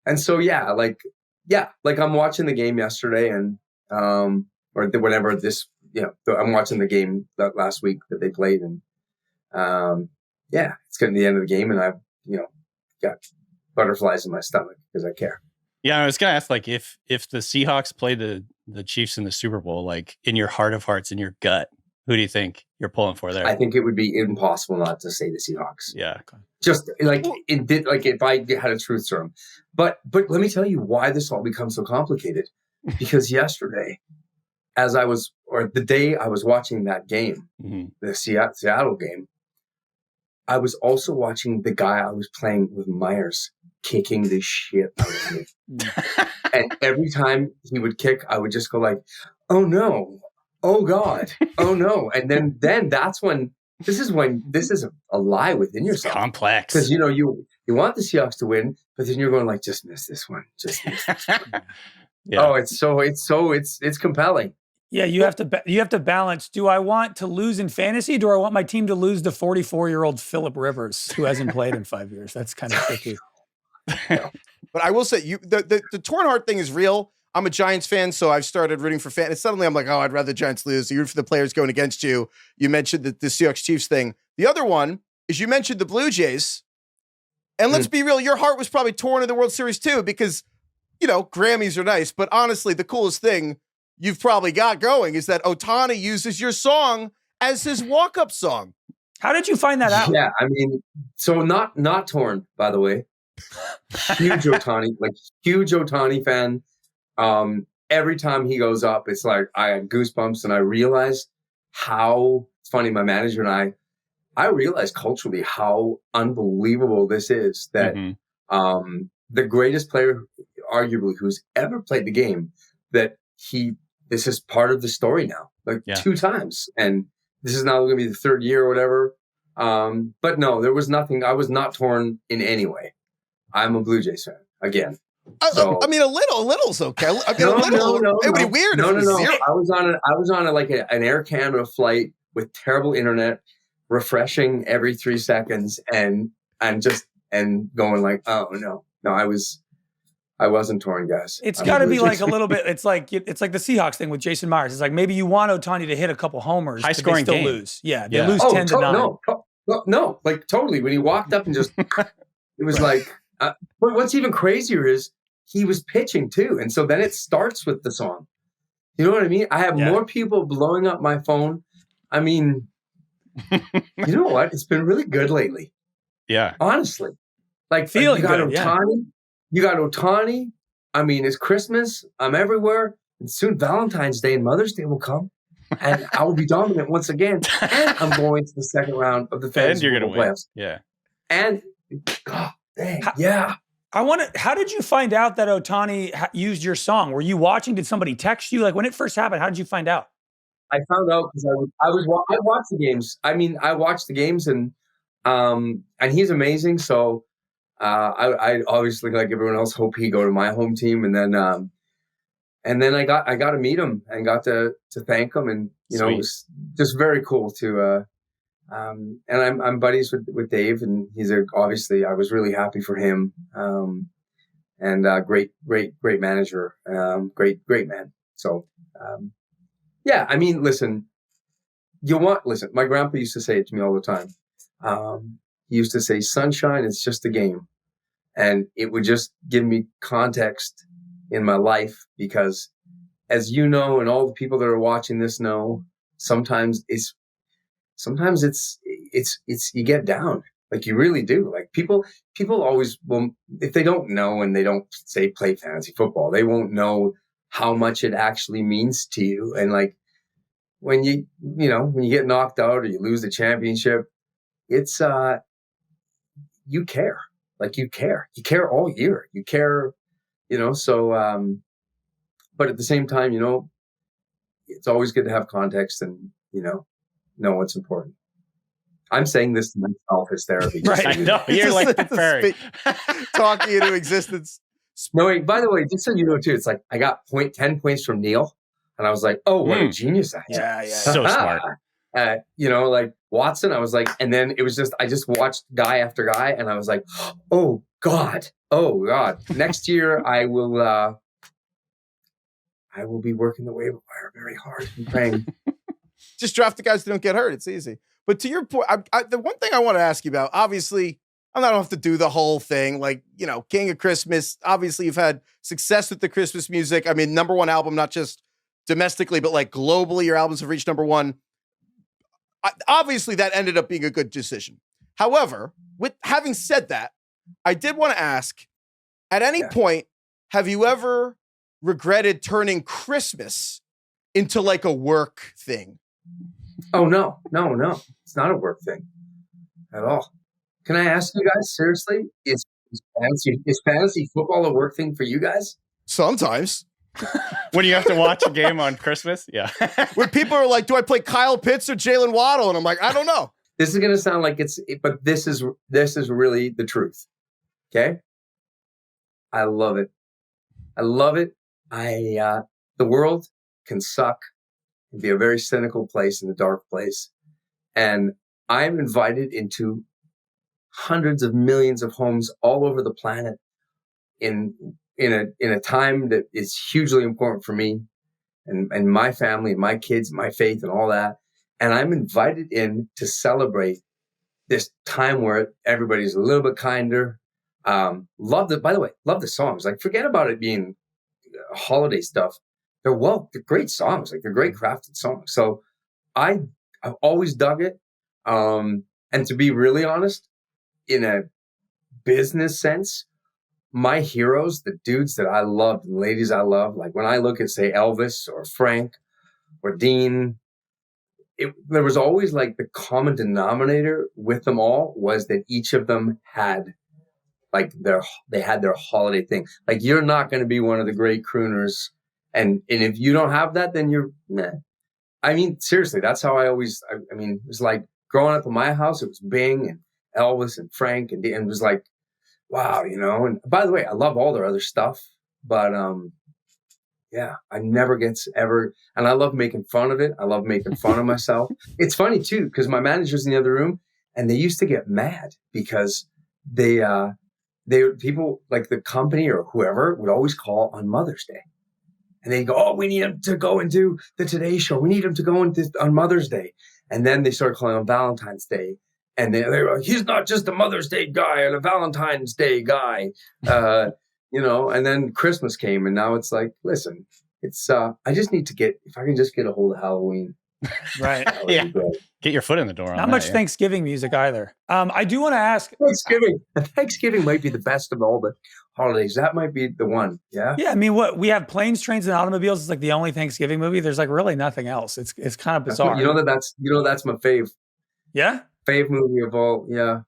and so, like I'm watching the game yesterday and, or whenever this, I'm watching the game that last week that they played and, it's getting to the end of the game and I've, got butterflies in my stomach because I care. Yeah, I was gonna ask, like, if the Seahawks play the Chiefs in the Super Bowl, like in your heart of hearts, in your gut, who do you think you're pulling for there? I think it would be impossible not to say the Seahawks. Yeah, just like it did. Like if I had a truth serum, but let me tell you why this all becomes so complicated. Because yesterday, the day I was watching that game, the Seattle game, I was also watching the guy I was playing with, Meyers, kicking the shit out of me. And every time he would kick, I would just go like, oh no, oh God, oh no. And then that's when this is a lie within yourself. It's complex. Because you want the Seahawks to win, but then you're going like, just miss this one. Just miss this one. Yeah. Oh, it's compelling. Yeah, you have to balance. Do I want to lose in fantasy? Do I want my team to lose to 44-year-old Phillip Rivers, who hasn't played in 5 years? That's kind of tricky. But I will say, the torn heart thing is real. I'm a Giants fan, so I've started rooting for fans. Suddenly, I'm like, oh, I'd rather the Giants lose. You root for the players going against you. You mentioned the Seahawks Chiefs thing. The other one is you mentioned the Blue Jays, and let's be real, your heart was probably torn in the World Series too, because Grammys are nice, but honestly, the coolest thing you've probably got going is that Ohtani uses your song as his walk-up song. How did you find that out? Yeah, I mean, so not torn, by the way. Huge Ohtani fan. Every time he goes up, it's like I have goosebumps, and I realize how it's funny. My manager and I realize culturally how unbelievable this is. That the greatest player, arguably, who's ever played the game, this is part of the story now, like 2 times. And this is now going to be the 3rd year or whatever. But no, there was nothing. I was not torn in any way. I'm a Blue Jays fan again. I mean, a little's okay. I mean, it would be weird if it was zero. I was on an Air Canada flight with terrible internet, refreshing every 3 seconds and going like, oh no, I wasn't torn, guys. It's got to be like a little bit. It's like the Seahawks thing with Jason Myers. It's like maybe you want Ohtani to hit a couple homers, high scoring but they still lose. Yeah, they lose 10-9. No, like totally. When he walked up and just, it was like. But what's even crazier is he was pitching too, and so then it starts with the song. You know what I mean? I have more people blowing up my phone. I mean, you know what? It's been really good lately. Yeah, honestly, like feeling you got good. Ohtani. Yeah. You got Ohtani. I mean, it's Christmas. I'm everywhere. And soon Valentine's Day and Mother's Day will come. And I will be dominant once again. And I'm going to the second round of the fantasy football playoffs. Yeah. And, God dang, yeah. How did you find out that Ohtani used your song? Were you watching? Did somebody text you? Like when it first happened, how did you find out? I found out because I watched the games. I mean, I watched the games and he's amazing. So, I obviously, like everyone else, hope he go to my home team, and then I got to meet him and got to thank him, and it was just very cool to. And I'm buddies with Dave, and he's obviously I was really happy for him, and great manager, great man. So yeah, I mean, listen, my grandpa used to say it to me all the time. He used to say, sunshine, it's just a game. And it would just give me context in my life because, as you know, and all the people that are watching this know, sometimes it's you get down. Like you really do. Like people always will, if they don't know and they don't say play fantasy football, they won't know how much it actually means to you. And like when you get knocked out or you lose the championship, it's you care. Like you care all year. You care, so but at the same time, it's always good to have context and know what's important. I'm saying this to myself as therapy. Right. I know. You're like preparing. Talking into existence. No, wait, by the way, just so you know too, it's like I got 10 points from Neil and I was like, oh, what a genius that is. Yeah. So smart. like Watson, I was like, and then it was just, I just watched guy after guy and I was like, oh God. Next year I will be working the waiver wire very hard and praying. Just draft the guys that don't get hurt. It's easy. But to your point, the one thing I want to ask you about, obviously, I don't have to do the whole thing. Like, King of Christmas, obviously you've had success with the Christmas music. I mean, #1 album, not just domestically, but like globally, your albums have reached #1. Obviously, that ended up being a good decision. However, with having said that, I did want to ask, at any point, have you ever regretted turning Christmas into like a work thing? Oh, no. It's not a work thing at all. Can I ask you guys, seriously, is fantasy football a work thing for you guys? Sometimes. When you have to watch a game on Christmas? Yeah. When people are like, do I play Kyle Pitts or Jalen Waddle? And I'm like, I don't know. This is going to sound like but this is really the truth. Okay? I love it. The world can suck and be a very cynical place and a dark place. And I'm invited into hundreds of millions of homes all over the planet in a time that is hugely important for me and my family and my kids, my faith and all that. And I'm invited in to celebrate this time where everybody's a little bit kinder. By the way, love the songs. Like, forget about it being holiday stuff. They're great songs. Like, they're great crafted songs. So I've always dug it. And to be really honest, in a business sense, my heroes, the dudes that I love, the ladies I love, like when I look at, say, Elvis or Frank or Dean, there was always like the common denominator with them all was that each of them had like they had their holiday thing. Like, you're not going to be one of the great crooners. And if you don't have that, then you're, nah. I mean, seriously, that's how I always, I mean, it was like growing up in my house, it was Bing and Elvis and Frank and it was like, wow, and by the way, I love all their other stuff, but I never ever, and I love making fun of it. I love making fun of myself. It's funny too, because my manager's in the other room and they used to get mad because people like the company or whoever would always call on Mother's Day. And they go, oh, we need him to go and do the Today Show. We need him to go on Mother's Day. And then they started calling on Valentine's Day. And they were like, he's not just a Mother's Day guy and a Valentine's Day guy, and then Christmas came and now it's like, listen, it's, I just need to if I can just get a hold of Halloween. Right. Yeah. Get your foot in the door. Not much Thanksgiving music either. I do want to ask. Thanksgiving might be the best of all the holidays. That might be the one. Yeah. Yeah. I mean, we have Planes, Trains, and Automobiles. It's like the only Thanksgiving movie. There's like really nothing else. It's kind of bizarre. That's my fave. Yeah. Fave movie of all. Yeah.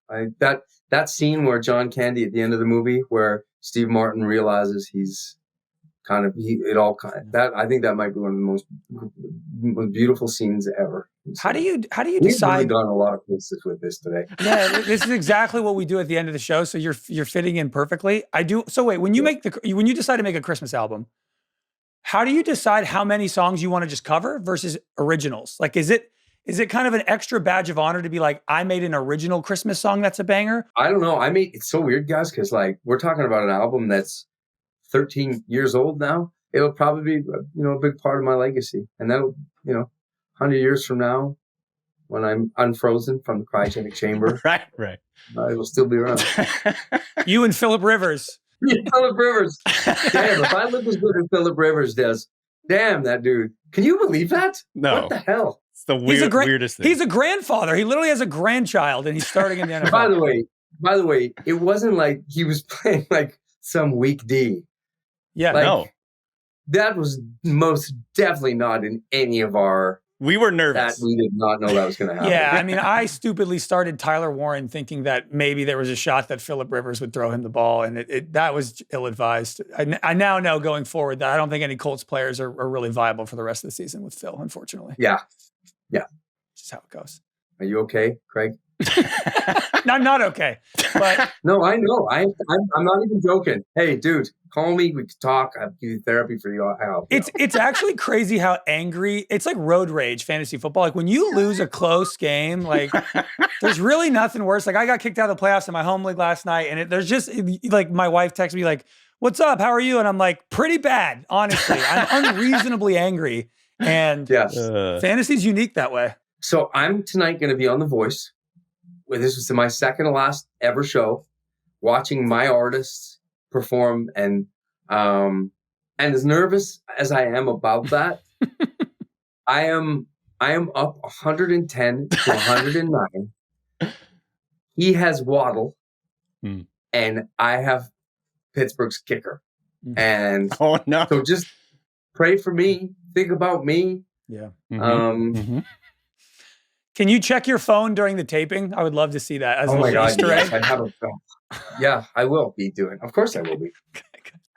That scene where John Candy at the end of the movie where Steve Martin realizes he's I think that might be one of the most beautiful scenes ever. How do you We've decide? really gone a lot of places with this today. Yeah, this is exactly what we do at the end of the show. So you're fitting in perfectly. I do. So wait, when you decide to make a Christmas album, how do you decide how many songs you want to just cover versus originals? Like, is it kind of an extra badge of honor to be like, I made an original Christmas song that's a banger? I don't know. it's so weird, guys, because like we're talking about an album that's 13 years old now. It'll probably be, a big part of my legacy. And that'll, 100 years from now, when I'm unfrozen from the cryogenic chamber, right, I will still be around. You and Philip Rivers. Yeah, Philip Rivers. Damn, if I look as good as Philip Rivers does, damn, that dude. Can you believe that? No. What the hell? It's the weirdest thing. He's a grandfather. He literally has a grandchild, and he's starting in the NFL. By the way, it wasn't like he was playing like some weak D. Yeah, no. That was most definitely not in any of our. We were nervous. That we did not know that was going to happen. Yeah, I mean, I stupidly started Tyler Warren thinking that maybe there was a shot that Philip Rivers would throw him the ball, and that was ill-advised. I now know going forward that I don't think any Colts players are really viable for the rest of the season with Phil, unfortunately. Yeah. Just how it goes. Are you okay, Craig? Not okay. But No, I know. I'm not even joking. Hey, dude, call me. We can talk. I'll do therapy for you. I'll help you. it's actually crazy how angry it's like road rage fantasy football. Like when you lose a close game, like there's really nothing worse. Like I got kicked out of the playoffs in my home league last night, and there's just like my wife texted me like, "What's up? How are you?" And I'm like, "Pretty bad, honestly." I'm unreasonably angry, and Yes. fantasy's unique that way. So I'm tonight going to be on The Voice. This was my second to last ever show, watching my artists perform, and as nervous as I am about that, I am up 110 to 109. He has Waddle, and I have Pittsburgh's kicker. And Oh no! so just pray for me. Think about me. Yeah. Can you check your phone during the taping? I would love to see that as Oh a my little God, Easter yes, egg. I have a phone. Yeah, I will be doing. Of course I will be.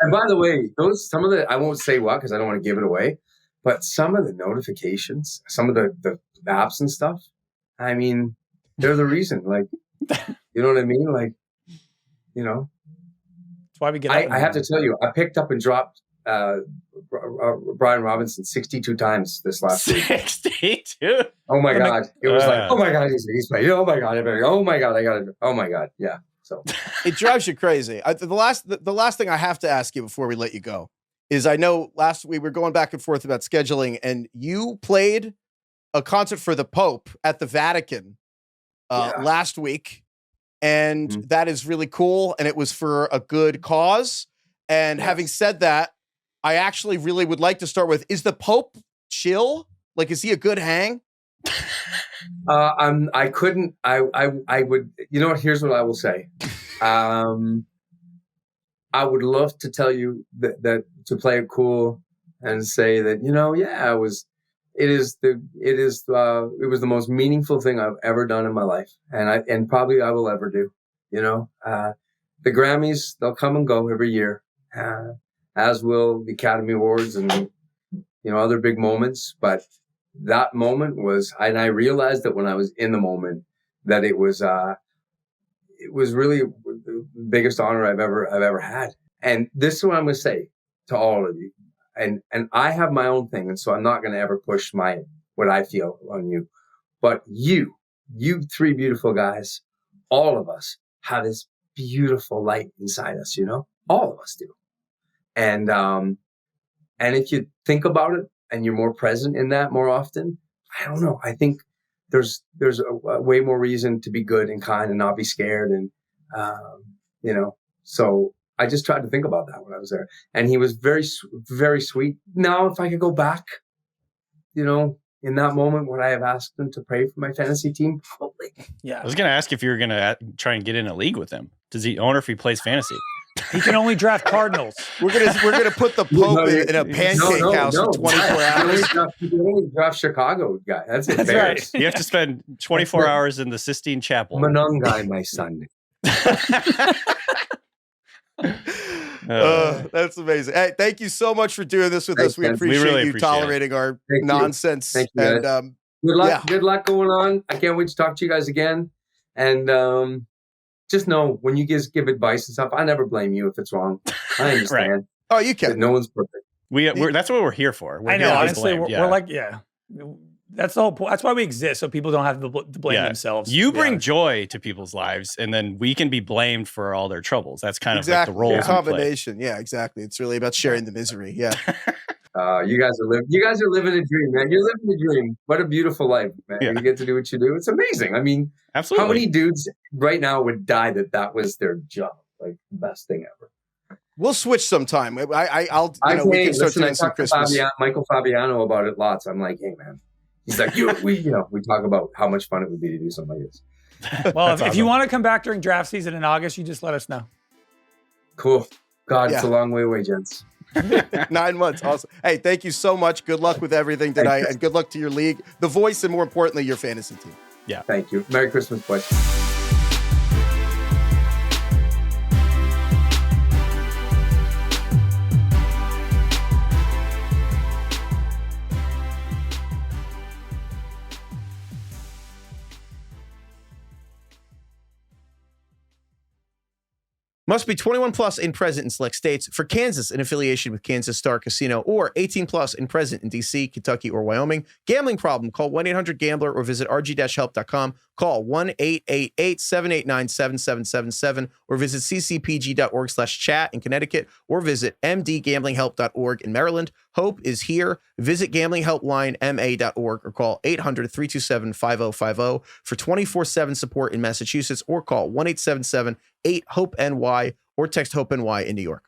And by the way, some of the, I won't say what because I don't want to give it away, but some of the notifications, some of the apps and stuff, I mean, they're the reason. Like, you know what I mean? Like, you know. That's why we get I have to tell you, I picked up and dropped Brian Robinson 62 times this last week. 62. Oh my God. It was like, oh my God, he's playing. Oh my God, oh my God, I got it. Oh my God. Yeah. So It drives you crazy. The last thing I have to ask you before we let you go is, I know last we were going back and forth about scheduling, and you played a concert for the Pope at the Vatican last week, and that is really cool, and it was for a good cause. And having said that, I actually really would like to start with, is the Pope chill? Like, is he a good hang? I would, you know what, here's what I will say. I would love to tell you that to play it cool and say that, you know, yeah, it was the most meaningful thing I've ever done in my life. And probably I will ever do, you know, the Grammys, they'll come and go every year, as will the Academy Awards and, you know, other big moments. But that moment was, and I realized that when I was in the moment, that it was really the biggest honor I've ever had. And this is what I'm going to say to all of you. And I have my own thing, and so I'm not going to ever push what I feel on you. But you three beautiful guys, all of us have this beautiful light inside us, you know? All of us do. And if you think about it and you're more present in that more often, I don't know. I think there's a way more reason to be good and kind and not be scared. And, you know, so I just tried to think about that when I was there. And he was very, very sweet. Now, if I could go back, you know, in that moment, would I have asked him to pray for my fantasy team? Probably. Yeah. I was going to ask if you were going to try and get in a league with him. Does he own, or if he plays fantasy? He can only draft Cardinals. We're gonna put the Pope in a pancake house for 24 hours. You can only draft Chicago guy. That's it. That's right. You have to spend 24 hours in the Sistine Chapel. Manungai, my son. That's amazing. Hey, thank you so much for doing this with us. We man. appreciate really you appreciate tolerating our nonsense. Thank you, and good luck. yeah. Good luck going on. I can't wait to talk to you guys again. And just know, when you guys give advice and stuff, I never blame you if it's wrong. I understand. Right. Oh, you That can. no one's perfect. We're that's what we're here for. We're I know. here to be Honestly, blamed, we're like, that's the whole point. That's why we exist, so people don't have to blame themselves. You bring joy to people's lives, and then we can be blamed for all their troubles. That's kind of like Exactly. the role. Combination. Yeah, exactly. It's really about sharing the misery. Yeah. You guys are living a dream, man. You're living a dream. What a beautiful life, man. Yeah. You get to do what you do. It's amazing. I mean, Absolutely. how many dudes right now would die that was their job? Like, the best thing ever. We'll switch sometime. We can start doing some talk to Christmas. Michael Fabiano about it lots. I'm like, hey, man. He's like, we talk about how much fun it would be to do something like this. Well, if you want to come back during draft season in August, you just let us know. Cool. God, Yeah. it's a long way away, gents. 9 months. Awesome. Hey, thank you so much. Good luck with everything tonight, and good luck to your league, the Voice, and more importantly, your fantasy team. Thank you. Merry Christmas, boys. Must be 21 plus and present in select states. For Kansas, in affiliation with Kansas Star Casino, or 18 plus and present in D.C., Kentucky, or Wyoming. Gambling problem? Call 1-800-GAMBLER or visit rg-help.com. Call 1-888-789-7777 or visit ccpg.org/chat in Connecticut or visit mdgamblinghelp.org in Maryland. Hope is here. Visit gamblinghelplinema.org or call 800-327-5050 for 24/7 support in Massachusetts or call 1-877-8-HOPE-NY or text HOPE-NY in New York.